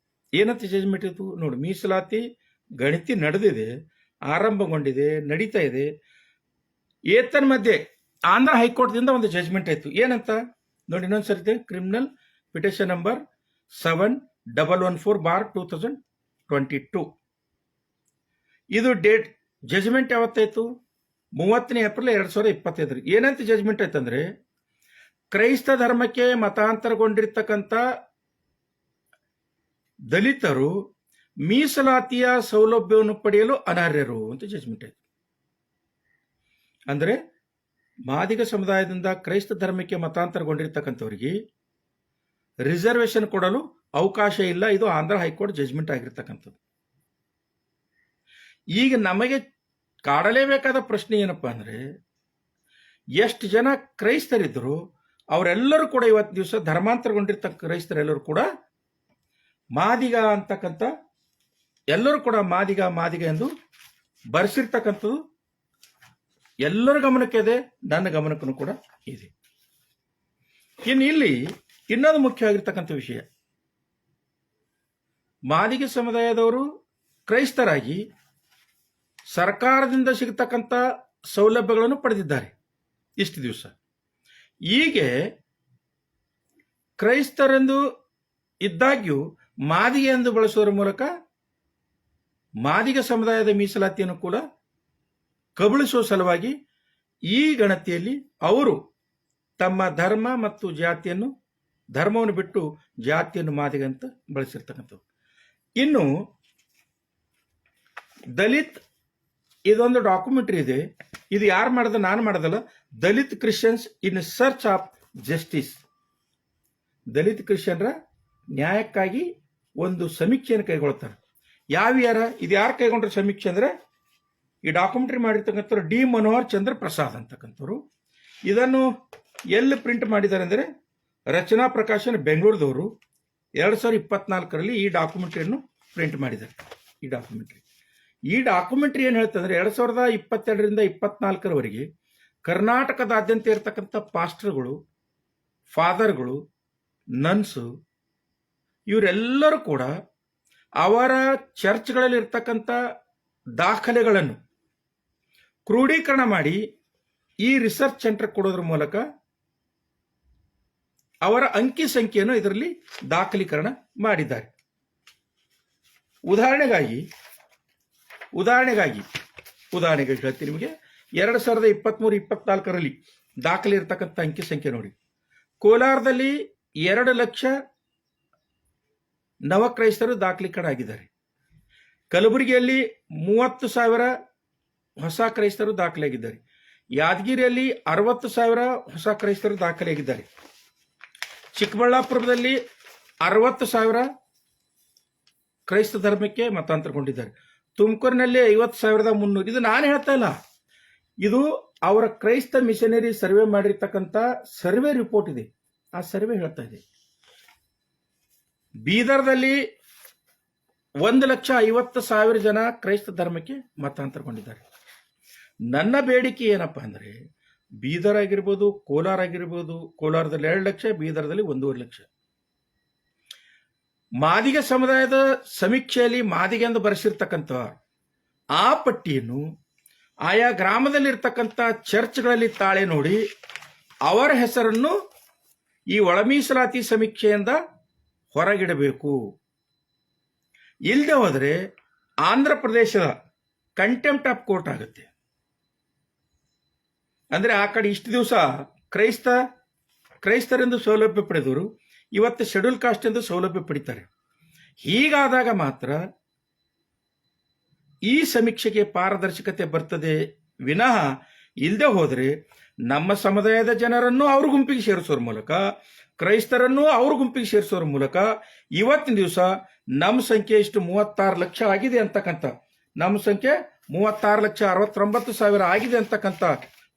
ಏನಂತ ಜಜ್ಮೆಂಟ್ ಇತ್ತು ನೋಡಿ, ಮೀಸಲಾತಿ ಗಣತಿ ನಡೆದಿದೆ, ಆರಂಭಗೊಂಡಿದೆ, ನಡೀತಾ ಇದೆ. ಏತನ್ ಮಧ್ಯೆ ಆಂಧ್ರ ಹೈಕೋರ್ಟ್ದಿಂದ ಒಂದು ಜಜ್ಮೆಂಟ್ ಆಯಿತು. ಏನಂತ ನೋಡಿ, ಇನ್ನೊಂದ್ಸರಿ ಕ್ರಿಮಿನಲ್ ಪಿಟಿಷನ್ ನಂಬರ್ 7114/2022. ಇದು ಡೇಟ್ ಜಜ್ಮೆಂಟ್ ಯಾವತ್ತಾಯ್ತು? 30ನೇ ಏಪ್ರಿಲ್ 2025. ಏನಂತ ಜಜ್ಮೆಂಟ್ ಆಯ್ತಂದ್ರೆ, ಕ್ರೈಸ್ತ ಧರ್ಮಕ್ಕೆ ಮತಾಂತರಗೊಂಡಿರ್ತಕ್ಕಂಥ ದಲಿತರು ಮೀಸಲಾತಿಯ ಸೌಲಭ್ಯವನ್ನು ಪಡೆಯಲು ಅನರ್ಹರು ಅಂತ ಜಜ್ಮೆಂಟ್ ಆಯ್ತು. ಅಂದರೆ ಮಾದಿಗ ಸಮುದಾಯದಿಂದ ಕ್ರೈಸ್ತ ಧರ್ಮಕ್ಕೆ ಮತಾಂತರಗೊಂಡಿರ್ತಕ್ಕಂಥವರಿಗೆ ರಿಸರ್ವೇಶನ್ ಕೊಡಲು ಅವಕಾಶ ಇಲ್ಲ. ಇದು ಆಂಧ್ರ ಹೈಕೋರ್ಟ್ ಜಜ್ಮೆಂಟ್ ಆಗಿರ್ತಕ್ಕಂಥದ್ದು. ಈಗ ನಮಗೆ ಕಾಡಲೇಬೇಕಾದ ಪ್ರಶ್ನೆ ಏನಪ್ಪಾ ಅಂದರೆ, ಎಷ್ಟು ಜನ ಕ್ರೈಸ್ತರಿದ್ದರು ಅವರೆಲ್ಲರೂ ಕೂಡ ಇವತ್ತು ದಿವಸ ಧರ್ಮಾಂತರಗೊಂಡಿರ್ತಕ್ಕ ಕ್ರೈಸ್ತರೆಲ್ಲರೂ ಕೂಡ ಮಾದಿಗ ಅಂತಕ್ಕಂಥ ಎಲ್ಲರೂ ಕೂಡ ಮಾದಿಗ ಎಂದು ಬರೆಸಿರ್ತಕ್ಕಂಥದ್ದು ಎಲ್ಲರ ಗಮನಕ್ಕೆ ಇದೆ, ನನ್ನ ಗಮನಕ್ಕೂ ಕೂಡ ಇದೆ. ಇನ್ನು ಇಲ್ಲಿ ಇನ್ನೊಂದು ಮುಖ್ಯವಾಗಿರ್ತಕ್ಕಂಥ ವಿಷಯ, ಮಾದಿಗ ಸಮುದಾಯದವರು ಕ್ರೈಸ್ತರಾಗಿ ಸರ್ಕಾರದಿಂದ ಸಿಗತಕ್ಕಂಥ ಸೌಲಭ್ಯಗಳನ್ನು ಪಡೆದಿದ್ದಾರೆ ಇಷ್ಟು ದಿವಸ. ಹೀಗೆ ಕ್ರೈಸ್ತರೆಂದು ಇದ್ದಾಗ್ಯೂ ಮಾದಿಗೆ ಎಂದು ಬಳಸುವುದರ ಮೂಲಕ ಮಾದಿಗ ಸಮುದಾಯದ ಮೀಸಲಾತಿಯನ್ನು ಕೂಡ ಕಬಳಿಸುವ ಸಲುವಾಗಿ ಈ ಗಣತಿಯಲ್ಲಿ ಅವರು ತಮ್ಮ ಧರ್ಮ ಮತ್ತು ಧರ್ಮವನ್ನು ಬಿಟ್ಟು ಜಾತಿಯನ್ನು ಮಾದಿಗ ಅಂತ ಬಳಸಿರ್ತಕ್ಕಂಥದ್ದು. ಇನ್ನು ದಲಿತ್ ಇದೊಂದು ಡಾಕ್ಯುಮೆಂಟ್ರಿ ಇದೆ. ಇದು ಯಾರು ಮಾಡೋದು? ನಾನು ಮಾಡೋದಲ್ಲ. Dalit Christians in search of justice. Dalit ಕ್ರಿಶ್ಚಿಯನ್ರ ನ್ಯಾಯಕ್ಕಾಗಿ ಒಂದು ಸಮೀಕ್ಷೆಯನ್ನು ಕೈಗೊಳ್ತಾರೆ. ಇದು ಯಾರು ಕೈಗೊಂಡ್ರ ಸಮೀಕ್ಷೆ ಅಂದರೆ, ಈ ಡಾಕ್ಯುಮೆಂಟ್ರಿ ಮಾಡಿರ್ತಕ್ಕಂಥವ್ರು ಡಿ ಮನೋಹರ್ ಚಂದ್ರ ಪ್ರಸಾದ್ ಅಂತಕ್ಕಂಥವ್ರು. ಇದನ್ನು ಎಲ್ಲಿ ಪ್ರಿಂಟ್ ಮಾಡಿದ್ದಾರೆ ಅಂದರೆ, ರಚನಾ ಪ್ರಕಾಶನ ಬೆಂಗಳೂರದವರು 2024ರಲ್ಲಿ ಈ ಡಾಕ್ಯುಮೆಂಟ್ರಿಯನ್ನು ಪ್ರಿಂಟ್ ಮಾಡಿದ್ದಾರೆ. ಈ ಡಾಕ್ಯುಮೆಂಟ್ರಿ ಏನು ಹೇಳ್ತಂದ್ರೆ, 2022ರಿಂದ 2024ರವರೆಗೆ ಕರ್ನಾಟಕದಾದ್ಯಂತ ಇರತಕ್ಕಂಥ ಪಾಸ್ಟರ್ಗಳು, ಫಾದರ್ಗಳು, ನನ್ಸು ಇವರೆಲ್ಲರೂ ಕೂಡ ಅವರ ಚರ್ಚ್ಗಳಲ್ಲಿ ಇರ್ತಕ್ಕಂಥ ದಾಖಲೆಗಳನ್ನು ಕ್ರೋಢೀಕರಣ ಮಾಡಿ ಈ ರಿಸರ್ಚ್ ಸೆಂಟರ್ ಕೊಡೋದ್ರ ಮೂಲಕ ಅವರ ಅಂಕಿ ಸಂಖ್ಯೆಯನ್ನು ಇದರಲ್ಲಿ ದಾಖಲೀಕರಣ ಮಾಡಿದ್ದಾರೆ. ಉದಾಹರಣೆಗಾಗಿ ಹೇಳ್ತೀನಿ ನಿಮಗೆ. 2023-24ರಲ್ಲಿ ದಾಖಲೆ ಇರತಕ್ಕಂಥ ಅಂಕಿ ಸಂಖ್ಯೆ ನೋಡಿ. ಕೋಲಾರದಲ್ಲಿ 2 ಲಕ್ಷ ನವಕ್ರೈಸ್ತರು ದಾಖಲೀಕರಣ ಆಗಿದ್ದಾರೆ. ಕಲಬುರಗಿಯಲ್ಲಿ 30,000 ಹೊಸ ಕ್ರೈಸ್ತರು ದಾಖಲಾಗಿದ್ದಾರೆ. ಯಾದಗಿರಿಯಲ್ಲಿ 60,000 ಹೊಸ ಕ್ರೈಸ್ತರು ದಾಖಲಾಗಿದ್ದಾರೆ. ಚಿಕ್ಕಬಳ್ಳಾಪುರದಲ್ಲಿ 60,000 ಕ್ರೈಸ್ತ ಧರ್ಮಕ್ಕೆ ಮತಾಂತರಗೊಂಡಿದ್ದಾರೆ. ತುಮಕೂರಿನಲ್ಲಿ 50,300. ಇದು ನಾನು ಹೇಳ್ತಾ ಇಲ್ಲ, ಇದು ಅವರ ಕ್ರೈಸ್ತ ಮಿಷನರಿ ಸರ್ವೆ ಮಾಡಿರ್ತಕ್ಕಂಥ ಸರ್ವೆ ರಿಪೋರ್ಟ್ ಇದೆ. ಆ ಸರ್ವೆ ಹೇಳ್ತಾ ಇದೆ. ಬೀದರ್ದಲ್ಲಿ 1,50,000 ಜನ ಕ್ರೈಸ್ತ ಧರ್ಮಕ್ಕೆ ಮತಾಂತರಗೊಂಡಿದ್ದಾರೆ. ನನ್ನ ಬೇಡಿಕೆ ಏನಪ್ಪಾ ಅಂದ್ರೆ, ಬೀದರ್ ಆಗಿರ್ಬೋದು, ಕೋಲಾರ ಆಗಿರ್ಬೋದು, ಕೋಲಾರದಲ್ಲಿ 2 ಲಕ್ಷ, ಬೀದರ್ದಲ್ಲಿ 1.5 ಲಕ್ಷ. ಮಾದಿಗ ಸಮುದಾಯದ ಸಮೀಕ್ಷೆಯಲ್ಲಿ ಮಾದಿಗೆ ಎಂದು ಬರೆಸಿರ್ತಕ್ಕಂಥ ಆ ಪಟ್ಟಿಯನ್ನು ಆಯಾ ಗ್ರಾಮದಲ್ಲಿರ್ತಕ್ಕಂಥ ಚರ್ಚ್ಗಳಲ್ಲಿ ತಾಳೆ ನೋಡಿ ಅವರ ಹೆಸರನ್ನು ಈ ಒಳ ಮೀಸಲಾತಿ ಸಮೀಕ್ಷೆಯಿಂದ ಹೊರಗಿಡಬೇಕು. ಇಲ್ಲದೆ ಹೋದರೆ ಆಂಧ್ರ ಪ್ರದೇಶದ ಕಂಟೆಂಪ್ಟ್ ಆಫ್ ಕೋರ್ಟ್ ಆಗುತ್ತೆ. ಅಂದ್ರೆ ಆ ಕಡೆ ಇಷ್ಟು ದಿವಸ ಕ್ರೈಸ್ತರೆಂದು ಸೌಲಭ್ಯ ಪಡೆದವರು ಇವತ್ತು ಶೆಡ್ಯೂಲ್ ಕಾಸ್ಟ್ ಎಂದು ಸೌಲಭ್ಯ ಪಡಿತಾರೆ. ಹೀಗಾದಾಗ ಮಾತ್ರ ಈ ಸಮೀಕ್ಷೆಗೆ ಪಾರದರ್ಶಕತೆ ಬರ್ತದೆ ವಿನಃ ಇಲ್ಲದೆ ಹೋದರೆ ನಮ್ಮ ಸಮುದಾಯದ ಜನರನ್ನು ಅವ್ರ ಗುಂಪಿಗೆ ಸೇರಿಸೋರ ಮೂಲಕ, ಕ್ರೈಸ್ತರನ್ನು ಅವ್ರ ಗುಂಪಿಗೆ ಸೇರಿಸೋರ ಮೂಲಕ ಇವತ್ತಿನ ದಿವಸ ನಮ್ಮ ಸಂಖ್ಯೆ ಇಷ್ಟು 36 ಲಕ್ಷ ಆಗಿದೆ ಅಂತಕ್ಕಂಥ, ನಮ್ಮ ಸಂಖ್ಯೆ 36,69,000 ಆಗಿದೆ ಅಂತಕ್ಕಂಥ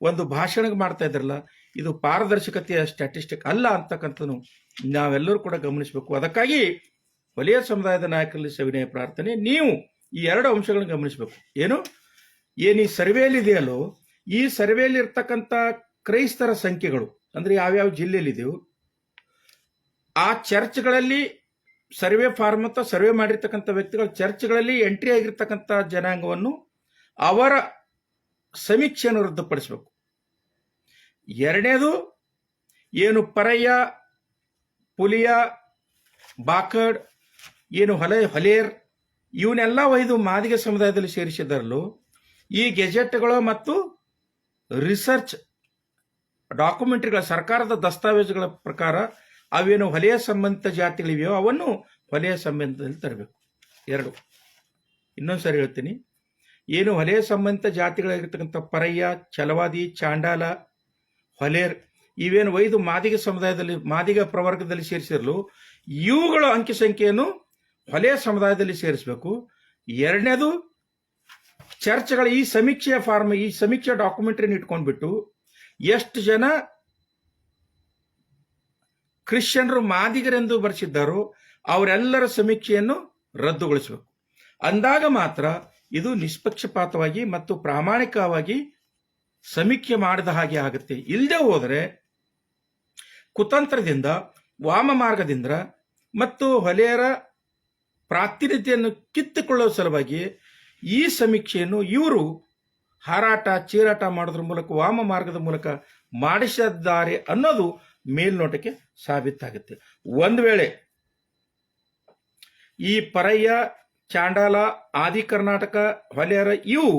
ಒಂದು ಭಾಷಣ ಮಾಡ್ತಾ ಇದ್ರಲ್ಲ, ಇದು ಪಾರದರ್ಶಕತೆಯ ಸ್ಟ್ಯಾಟಿಸ್ಟಿಕ್ ಅಲ್ಲ ಅಂತಕ್ಕಂಥದ್ದು ನಾವೆಲ್ಲರೂ ಕೂಡ ಗಮನಿಸಬೇಕು. ಅದಕ್ಕಾಗಿ ವಲಯ ಸಮುದಾಯದ ನಾಯಕರಲ್ಲಿ ಸವಿನಯ ಪ್ರಾರ್ಥನೆ, ನೀವು ಈ 2 ಅಂಶಗಳನ್ನು ಗಮನಿಸಬೇಕು. ಏನು ಈ ಸರ್ವೆಯಲ್ಲಿ ಇದೆಯಲ್ಲೋ, ಈ ಸರ್ವೆಯಲ್ಲಿ ಇರ್ತಕ್ಕಂಥ ಕ್ರೈಸ್ತರ ಸಂಖ್ಯೆಗಳು ಅಂದ್ರೆ ಯಾವ್ಯಾವ ಜಿಲ್ಲೆಯಲ್ಲಿದೆಯೋ ಆ ಚರ್ಚ್ಗಳಲ್ಲಿ ಸರ್ವೆ ಫಾರ್ಮ್ ಅಥವಾ ಸರ್ವೆ ಮಾಡಿರ್ತಕ್ಕಂಥ ವ್ಯಕ್ತಿಗಳು ಚರ್ಚ್ಗಳಲ್ಲಿ ಎಂಟ್ರಿ ಆಗಿರ್ತಕ್ಕಂಥ ಜನಾಂಗವನ್ನು ಅವರ ಸಮೀಕ್ಷೆಯನ್ನು ರದ್ದುಪಡಿಸಬೇಕು. ಎರಡನೇದು ಏನು ಪರಯ್ಯ, ಪುಲಿಯ, ಬಾಕಡ್, ಏನು ಹೊಲೇರ್ ಇವನ್ನೆಲ್ಲ ಒಯ್ದು ಮಾದಿಗ ಸಮುದಾಯದಲ್ಲಿ ಸೇರಿಸಿದರಲ್ಲೂ ಈ ಗೆಜೆಟ್ಗಳು ಮತ್ತು ರಿಸರ್ಚ್ ಡಾಕ್ಯುಮೆಂಟ್ರಿಗಳ ಸರ್ಕಾರದ ದಸ್ತಾವೇಜುಗಳ ಪ್ರಕಾರ ಅವೇನು ವಲಯ ಸಂಬಂಧಿತ ಜಾತಿಗಳಿವೆಯೋ ಅವನ್ನು ವಲಯ ಸಂಬಂಧದಲ್ಲಿ ತರಬೇಕು. 2 ಇನ್ನೊಂದ್ಸರಿ ಹೇಳ್ತೀನಿ, ಏನು ವಲಯ ಸಂಬಂಧಿತ ಜಾತಿಗಳಾಗಿರ್ತಕ್ಕಂಥ ಪರಯ್ಯ, ಛಲವಾದಿ, ಚಾಂಡಾಲ, ಹೊಲೇರ್ ಇವೇನು ಒಯ್ದು ಮಾದಿಗ ಸಮುದಾಯದಲ್ಲಿ ಮಾದಿಗ ಪ್ರವರ್ಗದಲ್ಲಿ ಸೇರಿಸಿರಲು ಇವುಗಳ ಅಂಕಿ ಸಂಖ್ಯೆಯನ್ನು ವಲಯ ಸಮುದಾಯದಲ್ಲಿ ಸೇರಿಸಬೇಕು. ಎರಡನೇದು ಚರ್ಚ್ಗಳ ಈ ಸಮೀಕ್ಷೆಯ ಫಾರ್ಮ್, ಈ ಸಮೀಕ್ಷೆ ಡಾಕ್ಯುಮೆಂಟ್ರಿನ ಇಟ್ಕೊಂಡ್ಬಿಟ್ಟು ಎಷ್ಟು ಜನ ಕ್ರಿಶ್ಚಿಯನ್ರು ಮಾದಿಗರೆಂದು ಬರೆಸಿದ್ದಾರೋ ಅವರೆಲ್ಲರ ಸಮೀಕ್ಷೆಯನ್ನು ರದ್ದುಗೊಳಿಸಬೇಕು. ಅಂದಾಗ ಮಾತ್ರ ಇದು ನಿಷ್ಪಕ್ಷಪಾತವಾಗಿ ಮತ್ತು ಪ್ರಾಮಾಣಿಕವಾಗಿ ಸಮೀಕ್ಷೆ ಮಾಡಿದ ಹಾಗೆ ಆಗುತ್ತೆ. ಇಲ್ಲದೆ ಹೋದರೆ ಕುತಂತ್ರದಿಂದ, ವಾಮ ಮಾರ್ಗದಿಂದ ಮತ್ತು ಹೊಲೆಯರ ಪ್ರಾತಿನಿಧ್ಯವನ್ನು ಕಿತ್ತುಕೊಳ್ಳುವ ಸಲುವಾಗಿ ಈ ಸಮೀಕ್ಷೆಯನ್ನು ಇವರು ಹಾರಾಟ ಚೀರಾಟ ಮಾಡೋದ್ರ ಮೂಲಕ, ವಾಮ ಮಾರ್ಗದ ಮೂಲಕ ಮಾಡಿಸಿದ್ದಾರೆ ಅನ್ನೋದು ಮೇಲ್ನೋಟಕ್ಕೆ ಸಾಬೀತಾಗುತ್ತೆ. ಒಂದು ವೇಳೆ ಈ ಪರಯ್ಯ, ಚಾಂಡಾಲ, ಆದಿ ಕರ್ನಾಟಕ, ಹೊಲೆಯರ ಇವು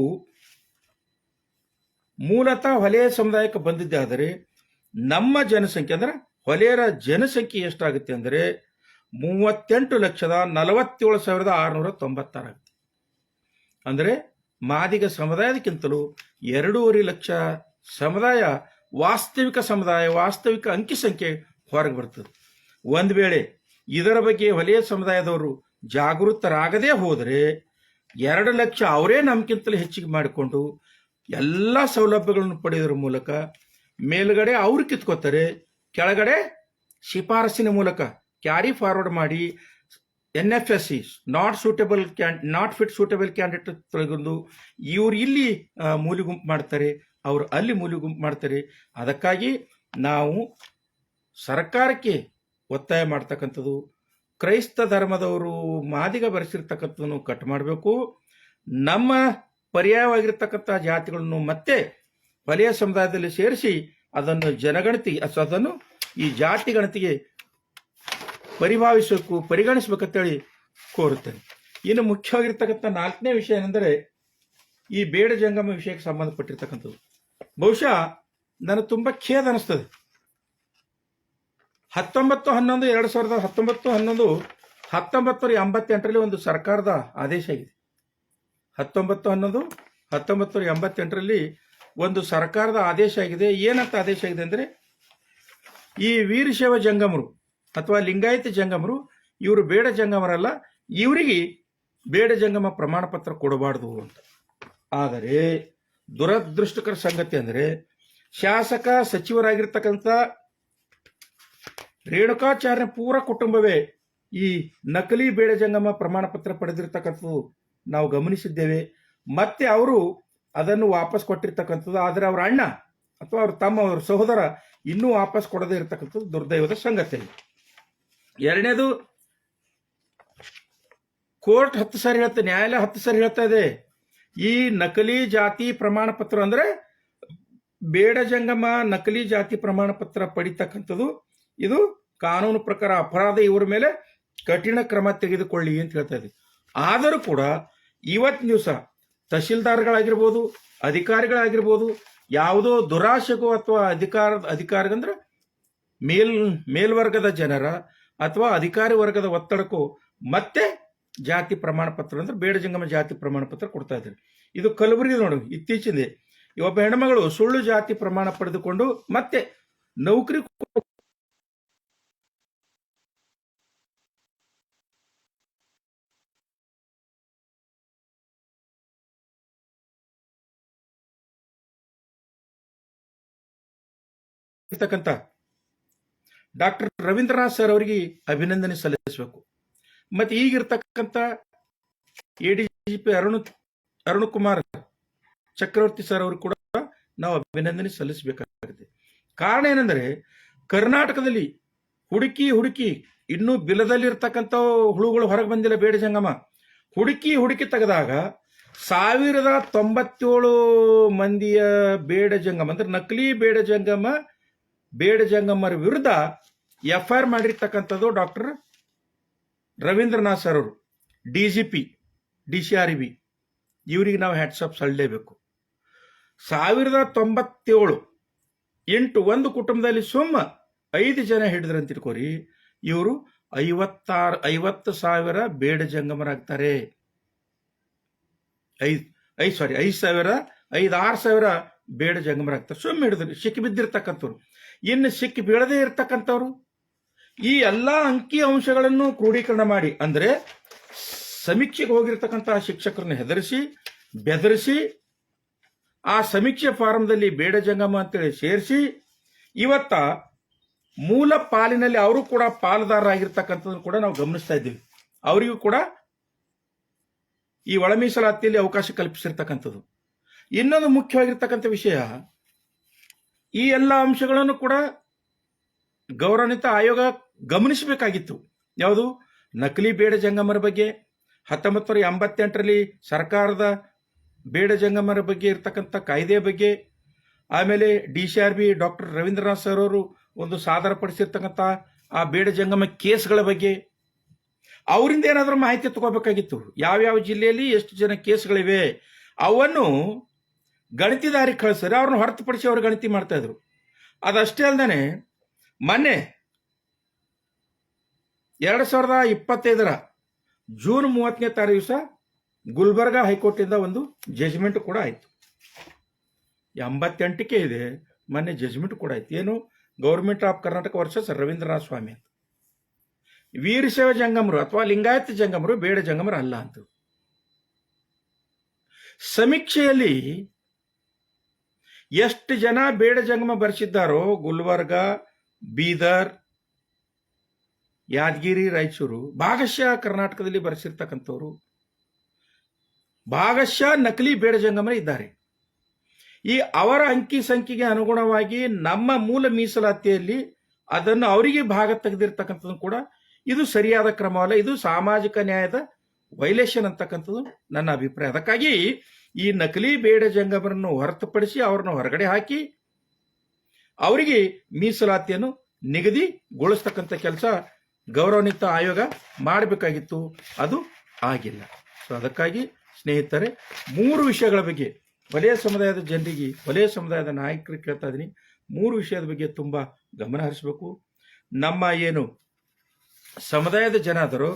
ಮೂಲತಃ ಹೊಲೆಯ ಸಮುದಾಯಕ್ಕೆ ಬಂದಿದ್ದಾದರೆ ನಮ್ಮ ಜನಸಂಖ್ಯೆ ಅಂದ್ರೆ ಹೊಲೆಯರ ಜನಸಂಖ್ಯೆ ಎಷ್ಟಾಗುತ್ತೆ ಅಂದರೆ 38,47,696 ಆಗುತ್ತೆ. ಅಂದರೆ ಮಾದಿಗ ಸಮುದಾಯದಕ್ಕಿಂತಲೂ 2.5 ಲಕ್ಷ ಸಮುದಾಯ ವಾಸ್ತವಿಕ ಅಂಕಿ ಸಂಖ್ಯೆ ಹೊರಗೆ ಬರ್ತದೆ. ಒಂದು ವೇಳೆ ಇದರ ಬಗ್ಗೆ ವಲಯ ಸಮುದಾಯದವರು ಜಾಗೃತರಾಗದೇ ಹೋದರೆ 2 ಲಕ್ಷ ಅವರೇ ನಮ್ಗಿಂತಲೂ ಹೆಚ್ಚಿಗೆ ಮಾಡಿಕೊಂಡು ಎಲ್ಲ ಸೌಲಭ್ಯಗಳನ್ನು ಪಡೆಯೋದ್ರ ಮೂಲಕ ಮೇಲ್ಗಡೆ ಅವರು ಕಿತ್ಕೋತಾರೆ, ಕೆಳಗಡೆ ಶಿಫಾರಸಿನ ಮೂಲಕ ಕ್ಯಾರಿ ಫಾರ್ವರ್ಡ್ ಮಾಡಿ NFSC not fit suitable candidate ತೆಗೆದು ಇವ್ರು ಇಲ್ಲಿ ಮೂಲಿ ಗುಂಪು ಮಾಡ್ತಾರೆ, ಅವರು ಅಲ್ಲಿ ಮೂಲಿ ಗುಂಪು ಮಾಡ್ತಾರೆ. ಅದಕ್ಕಾಗಿ ನಾವು ಸರ್ಕಾರಕ್ಕೆ ಒತ್ತಾಯ ಮಾಡ್ತಕ್ಕಂಥದ್ದು, ಕ್ರೈಸ್ತ ಧರ್ಮದವರು ಮಾದಿಗ ಬರೆಸಿರ್ತಕ್ಕಂಥದ್ದನ್ನು ಕಟ್ ಮಾಡಬೇಕು. ನಮ್ಮ ಪರ್ಯಾಯವಾಗಿರ್ತಕ್ಕಂಥ ಜಾತಿಗಳನ್ನು ಮತ್ತೆ ವಲಯ ಸಮುದಾಯದಲ್ಲಿ ಸೇರಿಸಿ ಅದನ್ನು ಜನಗಣತಿ ಅದನ್ನು ಈ ಜಾತಿ ಗಣತಿಗೆ ಪರಿಗಣಿಸಬೇಕಂತೇಳಿ ಕೋರುತ್ತೇನೆ. ಇನ್ನು ಮುಖ್ಯವಾಗಿರ್ತಕ್ಕಂಥ 4ನೇ ವಿಷಯ ಏನೆಂದರೆ ಈ ಬೇಡ ಜಂಗಮ ವಿಷಯಕ್ಕೆ ಸಂಬಂಧಪಟ್ಟಿರ್ತಕ್ಕಂಥದ್ದು. ಬಹುಶಃ ನನಗೆ ತುಂಬಾ ಖೇದ ಅನಿಸ್ತದೆ. 1988ರಲ್ಲಿ ಒಂದು ಸರ್ಕಾರದ ಆದೇಶ ಆಗಿದೆ. 1988ರಲ್ಲಿ ಒಂದು ಸರ್ಕಾರದ ಆದೇಶ ಆಗಿದೆ. ಏನಂತ ಆದೇಶ ಆಗಿದೆ ಅಂದರೆ, ಈ ವೀರಶೈವ ಜಂಗಮರು ಅಥವಾ ಲಿಂಗಾಯತ ಜಂಗಮರು ಇವರು ಬೇಡ ಜಂಗಮರಲ್ಲ, ಇವರಿಗೆ ಬೇಡ ಜಂಗಮ ಪ್ರಮಾಣ ಪತ್ರ ಕೊಡಬಾರ್ದು ಅಂತ. ಆದರೆ ದುರದೃಷ್ಟಕರ ಸಂಗತಿ ಅಂದರೆ ಶಾಸಕ ಸಚಿವರಾಗಿರ್ತಕ್ಕಂಥ ರೇಣುಕಾಚಾರ್ಯ ಪೂರ ಕುಟುಂಬವೇ ಈ ನಕಲಿ ಬೇಡ ಜಂಗಮ ಪ್ರಮಾಣ ಪತ್ರ ಪಡೆದಿರ್ತಕ್ಕಂಥದ್ದು ನಾವು ಗಮನಿಸಿದ್ದೇವೆ. ಮತ್ತೆ ಅವರು ಅದನ್ನು ವಾಪಸ್ ಕೊಟ್ಟಿರ್ತಕ್ಕಂಥದ್ದು. ಆದರೆ ಅವರ ಅಣ್ಣ ಅಥವಾ ಅವ್ರ ತಮ್ಮ, ಅವರ ಸಹೋದರ ಇನ್ನೂ ವಾಪಸ್ ಕೊಡದೇ ಇರತಕ್ಕಂಥದ್ದು ದುರ್ದೈವದ ಸಂಗತಿ. ಎರಡನೇದು, ಕೋರ್ಟ್ 10 ಸಾರಿ ಹೇಳ್ತಾ, ನ್ಯಾಯಾಲಯ 10 ಸಾರಿ ಹೇಳ್ತಾ ಇದೆ, ಈ ನಕಲಿ ಜಾತಿ ಪ್ರಮಾಣ ಪತ್ರ ಅಂದ್ರೆ ಬೇಡ ಜಂಗಮ ನಕಲಿ ಜಾತಿ ಪ್ರಮಾಣ ಪತ್ರ ಪಡಿತಕ್ಕಂಥದ್ದು ಇದು ಕಾನೂನು ಪ್ರಕಾರ ಅಪರಾಧ, ಇವರ ಮೇಲೆ ಕಠಿಣ ಕ್ರಮ ತೆಗೆದುಕೊಳ್ಳಿ ಅಂತ ಹೇಳ್ತಾ ಇದೆ. ಆದರೂ ಕೂಡ ಇವತ್ತಿನ ದಿವಸ ತಹಶೀಲ್ದಾರ್ಗಳಾಗಿರ್ಬೋದು, ಅಧಿಕಾರಿಗಳಾಗಿರ್ಬೋದು, ಯಾವುದೋ ದುರಾಶೆಗೂ ಅಥವಾ ಅಧಿಕಾರಗಂದ್ರೆ ಮೇಲ್ವರ್ಗದ ಜನರ ಅಥವಾ ಅಧಿಕಾರಿ ವರ್ಗದ ಒತ್ತಡಕ್ಕೂ ಮತ್ತೆ ಜಾತಿ ಪ್ರಮಾಣ ಪತ್ರ ಅಂದ್ರೆ ಬೇಡ ಜಂಗಮ ಜಾತಿ ಪ್ರಮಾಣ ಪತ್ರ ಕೊಡ್ತಾ ಇದ್ದಾರೆ. ಇದು ಕಲಬುರಗಿ ನೋಡಿ, ಇತ್ತೀಚಿನ ಒಬ್ಬ ಹೆಣ್ಮಗಳು ಸುಳ್ಳು ಜಾತಿ ಪ್ರಮಾಣ ಪಡೆದುಕೊಂಡು ಮತ್ತೆ ನೌಕರಿ ಇರ್ತಕ್ಕಂಥ ಡಾಕ್ಟರ್ ರವೀಂದ್ರನಾಥ್ ಸರ್ ಅವರಿಗೆ ಅಭಿನಂದನೆ ಸಲ್ಲಿಸಬೇಕು. ಮತ್ತೆ ಈಗಿರ್ತಕ್ಕಂಥ ಎಡಿಜಿಪಿ ಅರುಣ್ ಕುಮಾರ್ ಚಕ್ರವರ್ತಿ ಸರ್ ಅವರು ಕೂಡ ನಾವು ಅಭಿನಂದನೆ ಸಲ್ಲಿಸಬೇಕಾಗಿದೆ. ಕಾರಣ ಏನೆಂದರೆ, ಕರ್ನಾಟಕದಲ್ಲಿ ಹುಡುಕಿ ಇನ್ನೂ ಬಿಲದಲ್ಲಿರ್ತಕ್ಕಂಥ ಹುಳುಗಳು ಹೊರಗೆ ಬಂದಿಲ್ಲ. ಬೇಡ ಜಂಗಮ ಹುಡುಕಿ ತೆಗೆದಾಗ 1097 ಮಂದಿಯ ಬೇಡ ಜಂಗಮ ಅಂದ್ರೆ ನಕಲಿ ಬೇಡ ಜಂಗಮರ ವಿರುದ್ಧ FIR ಮಾಡಿರ್ತಕ್ಕಂಥದ್ದು ಡಾಕ್ಟರ್ ರವೀಂದ್ರನಾಥ್ ಸರ್ ಅವರು, DGP DCRB, ಇವರಿಗೆ ನಾವು ಹ್ಯಾಟ್ಸಪ್ ಸಲ್ಲಲೇಬೇಕು. 1097 ಒಂದು ಕುಟುಂಬದಲ್ಲಿ ಸುಮ್ಮ 5 ಜನ ಹಿಡಿದ್ರಂತ ತಿಳ್ಕೊರಿ, ಇವರು 50,000 ಬೇಡ ಜಂಗಮರಾಗ್ತಾರೆ. 6,000 ಬೇಡ ಜಂಗಮರಾಗ್ತಾರೆ. ಸುಮ್ಮ ಹಿಡಿದ್ರು ಸಿಕ್ಕಿ ಬಿದ್ದಿರ್ತಕ್ಕಂಥವ್ರು. ಇನ್ನು ಸಿಕ್ಕಿ ಬೀಳದೇ ಇರ್ತಕ್ಕಂಥವ್ರು ಈ ಎಲ್ಲಾ ಅಂಕಿ ಅಂಶಗಳನ್ನು ಕ್ರೋಢೀಕರಣ ಮಾಡಿ, ಅಂದ್ರೆ ಸಮೀಕ್ಷೆಗೆ ಹೋಗಿರ್ತಕ್ಕಂತಹ ಶಿಕ್ಷಕರನ್ನು ಬೆದರಿಸಿ ಆ ಸಮೀಕ್ಷೆ ಫಾರಂದಲ್ಲಿ ಬೇಡ ಜಂಗಮ ಅಂತೇಳಿ ಸೇರಿಸಿ ಇವತ್ತ ಮೂಲ ಪಾಲಿನಲ್ಲಿ ಅವರು ಕೂಡ ಪಾಲುದಾರರಾಗಿರ್ತಕ್ಕಂಥದ್ದನ್ನು ಕೂಡ ನಾವು ಗಮನಿಸ್ತಾ ಇದ್ದೀವಿ. ಅವರಿಗೂ ಕೂಡ ಈ ಒಳ ಮೀಸಲಾತಿಯಲ್ಲಿ ಅವಕಾಶ ಕಲ್ಪಿಸಿರ್ತಕ್ಕಂಥದ್ದು. ಇನ್ನೊಂದು ಮುಖ್ಯವಾಗಿರ್ತಕ್ಕಂಥ ವಿಷಯ, ಈ ಎಲ್ಲ ಅಂಶಗಳನ್ನು ಕೂಡ ಗೌರವಾನ್ವಿತ ಆಯೋಗ ಗಮನಿಸಬೇಕಾಗಿತ್ತು. ಯಾವುದು? ನಕಲಿ ಬೇಡ ಜಂಗಮರ ಬಗ್ಗೆ, 1988ರಲ್ಲಿ ಸರ್ಕಾರದ ಬೇಡ ಜಂಗಮರ ಬಗ್ಗೆ ಇರ್ತಕ್ಕಂಥ ಕಾಯ್ದೆಯ ಬಗ್ಗೆ, ಆಮೇಲೆ DCRB ಡಾಕ್ಟರ್ ರವೀಂದ್ರನಾಥ್ ಸರ್ ಅವರು ಒಂದು ಸಾದರಪಡಿಸಿರ್ತಕ್ಕಂಥ ಆ ಬೇಡ ಜಂಗಮ ಕೇಸ್ಗಳ ಬಗ್ಗೆ ಅವರಿಂದ ಏನಾದರೂ ಮಾಹಿತಿ ತಗೋಬೇಕಾಗಿತ್ತು. ಯಾವ್ಯಾವ ಜಿಲ್ಲೆಯಲ್ಲಿ ಎಷ್ಟು ಜನ ಕೇಸ್ಗಳಿವೆ ಅವನ್ನು ಗಣತಿದಾರಿ ಕಳಿಸಿದ್ರೆ ಅವ್ರನ್ನ ಹೊರತುಪಡಿಸಿ ಅವರು ಗಣತಿ ಮಾಡ್ತಾ ಇದ್ರು. ಅದಷ್ಟೇ ಅಲ್ಲದೆ ಮೊನ್ನೆ 2025 ಜೂನ್ 30ನೇ ತಾರೀಕು ಗುಲ್ಬರ್ಗಾ ಹೈಕೋರ್ಟಿಂದ ಒಂದು ಜಜ್ಮೆಂಟ್ ಕೂಡ ಆಯಿತು. 88ಕ್ಕೆ ಇದೆ, ಮೊನ್ನೆ ಜಜ್ಮೆಂಟ್ ಕೂಡ ಆಯ್ತು. ಏನು? Government of Karnataka versus Ravindranatha Swamy ಅಂತ. ವೀರಶೈವ ಜಂಗಮರು ಅಥವಾ ಲಿಂಗಾಯತ ಜಂಗಮರು ಬೇಡ ಜಂಗಮರು ಅಲ್ಲ ಅಂತ. ಸಮೀಕ್ಷೆಯಲ್ಲಿ ಎಷ್ಟು ಜನ ಬೇಡ ಜಂಗಮ ಬರೆಸಿದ್ದಾರೋ ಗುಲ್ಬರ್ಗ, ಬೀದರ್, ಯಾದಗಿರಿ, ರಾಯಚೂರು, ಭಾಗಶಃ ಕರ್ನಾಟಕದಲ್ಲಿ ಬರೆಸಿರ್ತಕ್ಕಂಥವ್ರು ಭಾಗಶಃ ನಕಲಿ ಬೇಡ ಜಂಗಮರು ಇದ್ದಾರೆ. ಈ ಅವರ ಅಂಕಿ ಸಂಖ್ಯೆಗೆ ಅನುಗುಣವಾಗಿ ನಮ್ಮ ಮೂಲ ಮೀಸಲಾತಿಯಲ್ಲಿ ಅದನ್ನು ಅವರಿಗೆ ಭಾಗ ತೆಗೆದಿರ್ತಕ್ಕಂಥದ್ದು ಕೂಡ ಇದು ಸರಿಯಾದ ಕ್ರಮವಲ್ಲ. ಇದು ಸಾಮಾಜಿಕ ನ್ಯಾಯದ ವೈಲೇಷನ್ ಅಂತಕ್ಕಂಥದ್ದು ನನ್ನ ಅಭಿಪ್ರಾಯ. ಅದಕ್ಕಾಗಿ ಈ ನಕಲಿ ಬೇಡ ಜಂಗಮರನ್ನು ಹೊರತುಪಡಿಸಿ ಅವ್ರನ್ನ ಹೊರಗಡೆ ಹಾಕಿ ಅವರಿಗೆ ಮೀಸಲಾತಿಯನ್ನು ನಿಗದಿಗೊಳಿಸ್ತಕ್ಕಂಥ ಕೆಲಸ ಗೌರವಾನ್ವಿತ ಆಯೋಗ ಮಾಡಬೇಕಾಗಿತ್ತು, ಅದು ಆಗಿಲ್ಲ. ಸೊ ಅದಕ್ಕಾಗಿ ಸ್ನೇಹಿತರೆ, 3 ವಿಷಯಗಳ ಬಗ್ಗೆ ವಲಯ ಸಮುದಾಯದ ಜನರಿಗೆ, ವಲಯ ಸಮುದಾಯದ ನಾಯಕರಿಗೆ ಕೇಳ್ತಾ ಇದ್ದೀನಿ, 3 ವಿಷಯದ ಬಗ್ಗೆ ತುಂಬ ಗಮನ ಹರಿಸಬೇಕು. ನಮ್ಮ ಏನು ಸಮುದಾಯದ ಜನ ಆದರೂ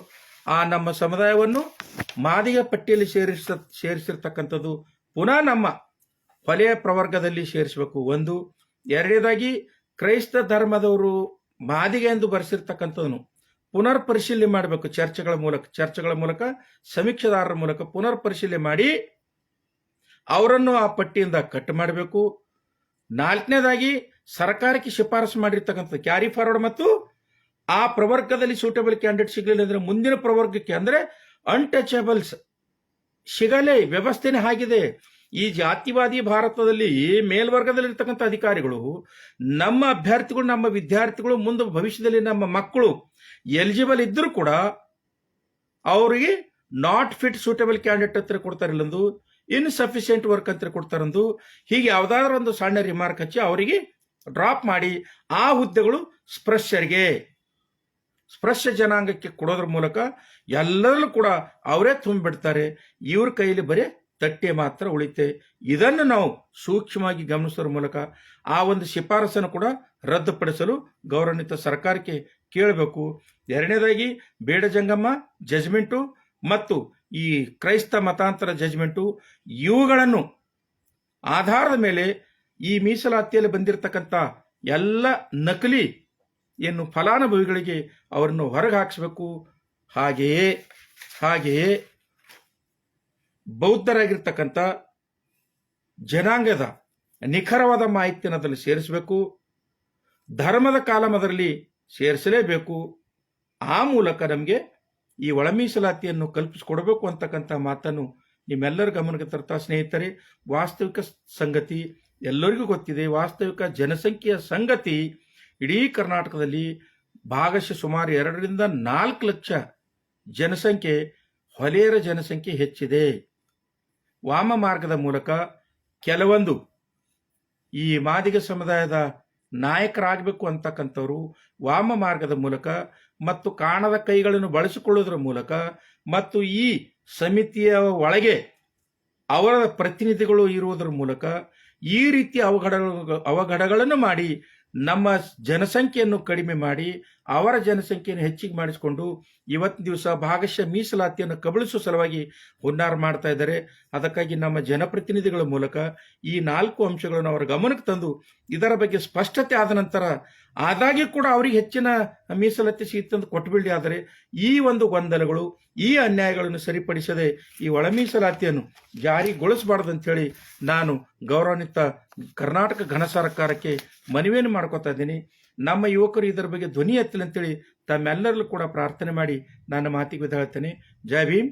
ಆ ನಮ್ಮ ಸಮುದಾಯವನ್ನು ಮಾದಿಗ ಪಟ್ಟಿಯಲ್ಲಿ ಸೇರಿಸಿರ್ತಕ್ಕಂಥದ್ದು ಪುನಃ ನಮ್ಮ ವಲಯ ಪ್ರವರ್ಗದಲ್ಲಿ ಸೇರಿಸಬೇಕು. 1. ಎರಡನೇದಾಗಿ ಕ್ರೈಸ್ತ ಧರ್ಮದವರು ಮಾದಿಗೆ ಎಂದು ಬರೆಸಿರ್ತಕ್ಕಂಥದ್ದನ್ನು ಪುನರ್ ಪರಿಶೀಲನೆ ಮಾಡಬೇಕು. ಚರ್ಚೆಗಳ ಮೂಲಕ ಸಮೀಕ್ಷೆದಾರರ ಮೂಲಕ ಪುನರ್ ಪರಿಶೀಲನೆ ಮಾಡಿ ಅವರನ್ನು ಆ ಪಟ್ಟಿಯಿಂದ ಕಟ್ ಮಾಡಬೇಕು. 4ನೇದಾಗಿ ಸರ್ಕಾರಕ್ಕೆ ಶಿಫಾರಸು ಮಾಡಿರ್ತಕ್ಕಂಥ ಕ್ಯಾರಿ ಫಾರ್ವರ್ಡ್ ಮತ್ತು ಆ ಪ್ರವರ್ಗದಲ್ಲಿ ಸೂಟಬಲ್ ಕ್ಯಾಂಡಿಡೇಟ್ ಸಿಗಲಿಲ್ಲ ಅಂದ್ರೆ ಮುಂದಿನ ಪ್ರವರ್ಗಕ್ಕೆ ಅಂದ್ರೆ ಅನ್ಟಚಬಲ್ಸ್ ಸಿಗಲೇ ವ್ಯವಸ್ಥೆನೇ ಆಗಿದೆ. ಈ ಜಾತಿವಾದಿ ಭಾರತದಲ್ಲಿ ಮೇಲ್ವರ್ಗದಲ್ಲಿರ್ತಕ್ಕಂಥ ಅಧಿಕಾರಿಗಳು ನಮ್ಮ ಅಭ್ಯರ್ಥಿಗಳು, ನಮ್ಮ ವಿದ್ಯಾರ್ಥಿಗಳು, ಮುಂದೆ ಭವಿಷ್ಯದಲ್ಲಿ ನಮ್ಮ ಮಕ್ಕಳು ಎಲಿಜಿಬಲ್ ಇದ್ದರೂ ಕೂಡ ಅವರಿಗೆ ನಾಟ್ ಫಿಟ್ ಸೂಟಬಲ್ ಕ್ಯಾಂಡಿಡೇಟ್ ಹತ್ರ ಕೊಡ್ತಾರಿಲ್ಲೊಂದು, ಇನ್ಸಫಿಷಿಯೆಂಟ್ ವರ್ಕ್ ಅಂತ ಕೊಡ್ತಾರಂದು, ಹೀಗೆ ಯಾವುದಾದ್ರೂ ಒಂದು ಸಣ್ಣ ರಿಮಾರ್ಕ್ ಹಚ್ಚಿ ಅವರಿಗೆ ಡ್ರಾಪ್ ಮಾಡಿ ಆ ಹುದ್ದೆಗಳು ಸ್ಪೃಶ್ಯ ಜನಾಂಗಕ್ಕೆ ಕೊಡೋದ್ರ ಮೂಲಕ ಎಲ್ಲರಲ್ಲೂ ಕೂಡ ಅವರೇ ತುಂಬಿಬಿಡ್ತಾರೆ. ಇವ್ರ ಕೈಯಲ್ಲಿ ಬರೀ ತಟ್ಟೆ ಮಾತ್ರ ಉಳಿತೆ. ಇದನ್ನು ನಾವು ಸೂಕ್ಷ್ಮವಾಗಿ ಗಮನಿಸೋದ್ರ ಮೂಲಕ ಆ ಒಂದು ಶಿಫಾರಸನ್ನು ಕೂಡ ರದ್ದುಪಡಿಸಲು ಗೌರವಾನ್ವಿತ ಸರ್ಕಾರಕ್ಕೆ ಕೇಳಬೇಕು. 2ನೇದಾಗಿ ಬೇಡ ಜಂಗಮ್ಮ ಜಜ್ಮೆಂಟು ಮತ್ತು ಈ ಕ್ರೈಸ್ತ ಮತಾಂತರ ಜಜ್ಮೆಂಟು ಇವುಗಳನ್ನು ಆಧಾರದ ಮೇಲೆ ಈ ಮೀಸಲಾತಿಯಲ್ಲಿ ಬಂದಿರತಕ್ಕಂಥ ಎಲ್ಲ ನಕಲಿ ಏನು ಫಲಾನುಭವಿಗಳಿಗೆ ಅವರನ್ನು ಹೊರಗೆ ಹಾಕಿಸ್ಬೇಕು. ಹಾಗೆಯೇ ಬೌದ್ಧರಾಗಿರ್ತಕ್ಕಂಥ ಜನಾಂಗದ ನಿಖರವಾದ ಮಾಹಿತಿಯನ್ನು ಅದರಲ್ಲಿ ಸೇರಿಸಬೇಕು. ಧರ್ಮದ ಕಾಲಂ ಅದರಲ್ಲಿ ಸೇರಿಸಲೇಬೇಕು. ಆ ಮೂಲಕ ನಮಗೆ ಈ ಒಳ ಮೀಸಲಾತಿಯನ್ನು ಕಲ್ಪಿಸಿಕೊಡಬೇಕು ಅಂತಕ್ಕಂಥ ಮಾತನ್ನು ನಿಮ್ಮೆಲ್ಲರ ಗಮನಕ್ಕೆ ತರ್ತಾ ಸ್ನೇಹಿತರೆ, ವಾಸ್ತವಿಕ ಸಂಗತಿ ಎಲ್ಲರಿಗೂ ಗೊತ್ತಿದೆ. ವಾಸ್ತವಿಕ ಜನಸಂಖ್ಯೆಯ ಸಂಗತಿ ಇಡೀ ಕರ್ನಾಟಕದಲ್ಲಿ ಭಾಗಶಃ ಸುಮಾರು 2 ರಿಂದ 4 ಲಕ್ಷ ಜನಸಂಖ್ಯೆ, ಹೊಲೆಯರ ಜನಸಂಖ್ಯೆ ಹೆಚ್ಚಿದೆ. ವಾಮ ಮಾರ್ಗದ ಮೂಲಕ ಕೆಲವೊಂದು ಈ ಮಾದಿಗ ಸಮುದಾಯದ ನಾಯಕರಾಗಬೇಕು ಅಂತಕ್ಕಂಥವ್ರು ವಾಮ ಮಾರ್ಗದ ಮೂಲಕ ಮತ್ತು ಕಾಣದ ಕೈಗಳನ್ನು ಬಳಸಿಕೊಳ್ಳುವುದರ ಮೂಲಕ ಮತ್ತು ಈ ಸಮಿತಿಯ ಒಳಗೆ ಅವರ ಪ್ರತಿನಿಧಿಗಳು ಇರುವುದರ ಮೂಲಕ ಈ ರೀತಿಯ ಅವಘಡಗಳನ್ನು ಮಾಡಿ ನಮ್ಮ ಜನಸಂಖ್ಯೆಯನ್ನು ಕಡಿಮೆ ಮಾಡಿ ಅವರ ಜನಸಂಖ್ಯೆಯನ್ನು ಹೆಚ್ಚಿಗೆ ಮಾಡಿಸಿಕೊಂಡು ಇವತ್ತಿನ ದಿವಸ ಭಾಗಶಃ ಮೀಸಲಾತಿಯನ್ನು ಕಬಳಿಸುವ ಸಲುವಾಗಿ ಹುನ್ನಾರ ಮಾಡ್ತಾ ಇದ್ದಾರೆ. ಅದಕ್ಕಾಗಿ ನಮ್ಮ ಜನಪ್ರತಿನಿಧಿಗಳ ಮೂಲಕ ಈ 4 ಅಂಶಗಳನ್ನು ಅವರ ಗಮನಕ್ಕೆ ತಂದು ಇದರ ಬಗ್ಗೆ ಸ್ಪಷ್ಟತೆ ಆದ ನಂತರ ಆದಾಗ್ಯೂ ಕೂಡ ಅವರಿಗೆ ಹೆಚ್ಚಿನ ಮೀಸಲಾತಿ ಸಿಗುತ್ತಂದು ಕೊಟ್ಟುಬಿಡಿ. ಆದರೆ ಈ ಒಂದು ಗೊಂದಲಗಳು, ಈ ಅನ್ಯಾಯಗಳನ್ನು ಸರಿಪಡಿಸದೆ ಈ ಒಳ ಮೀಸಲಾತಿಯನ್ನು ಜಾರಿಗೊಳಿಸಬಾರದು ಅಂತೇಳಿ ನಾನು ಗೌರವಾನ್ವಿತ ಕರ್ನಾಟಕ ಘನ ಸರ್ಕಾರಕ್ಕೆ ಮನವಿಯನ್ನು ಮಾಡ್ಕೋತಾ ಇದ್ದೀನಿ. ನಮ್ಮ ಯುವಕರು ಇದರ ಬಗ್ಗೆ ಧ್ವನಿ ಎತ್ತಲಿ ಅಂತೇಳಿ ತಮ್ಮೆಲ್ಲರಲ್ಲೂ ಕೂಡ ಪ್ರಾರ್ಥನೆ ಮಾಡಿ ನನ್ನ ಮಾತಿಗೆ ವಿದ ಹೇಳ್ತೇನೆ. ಜೈ ಭೀಮ್.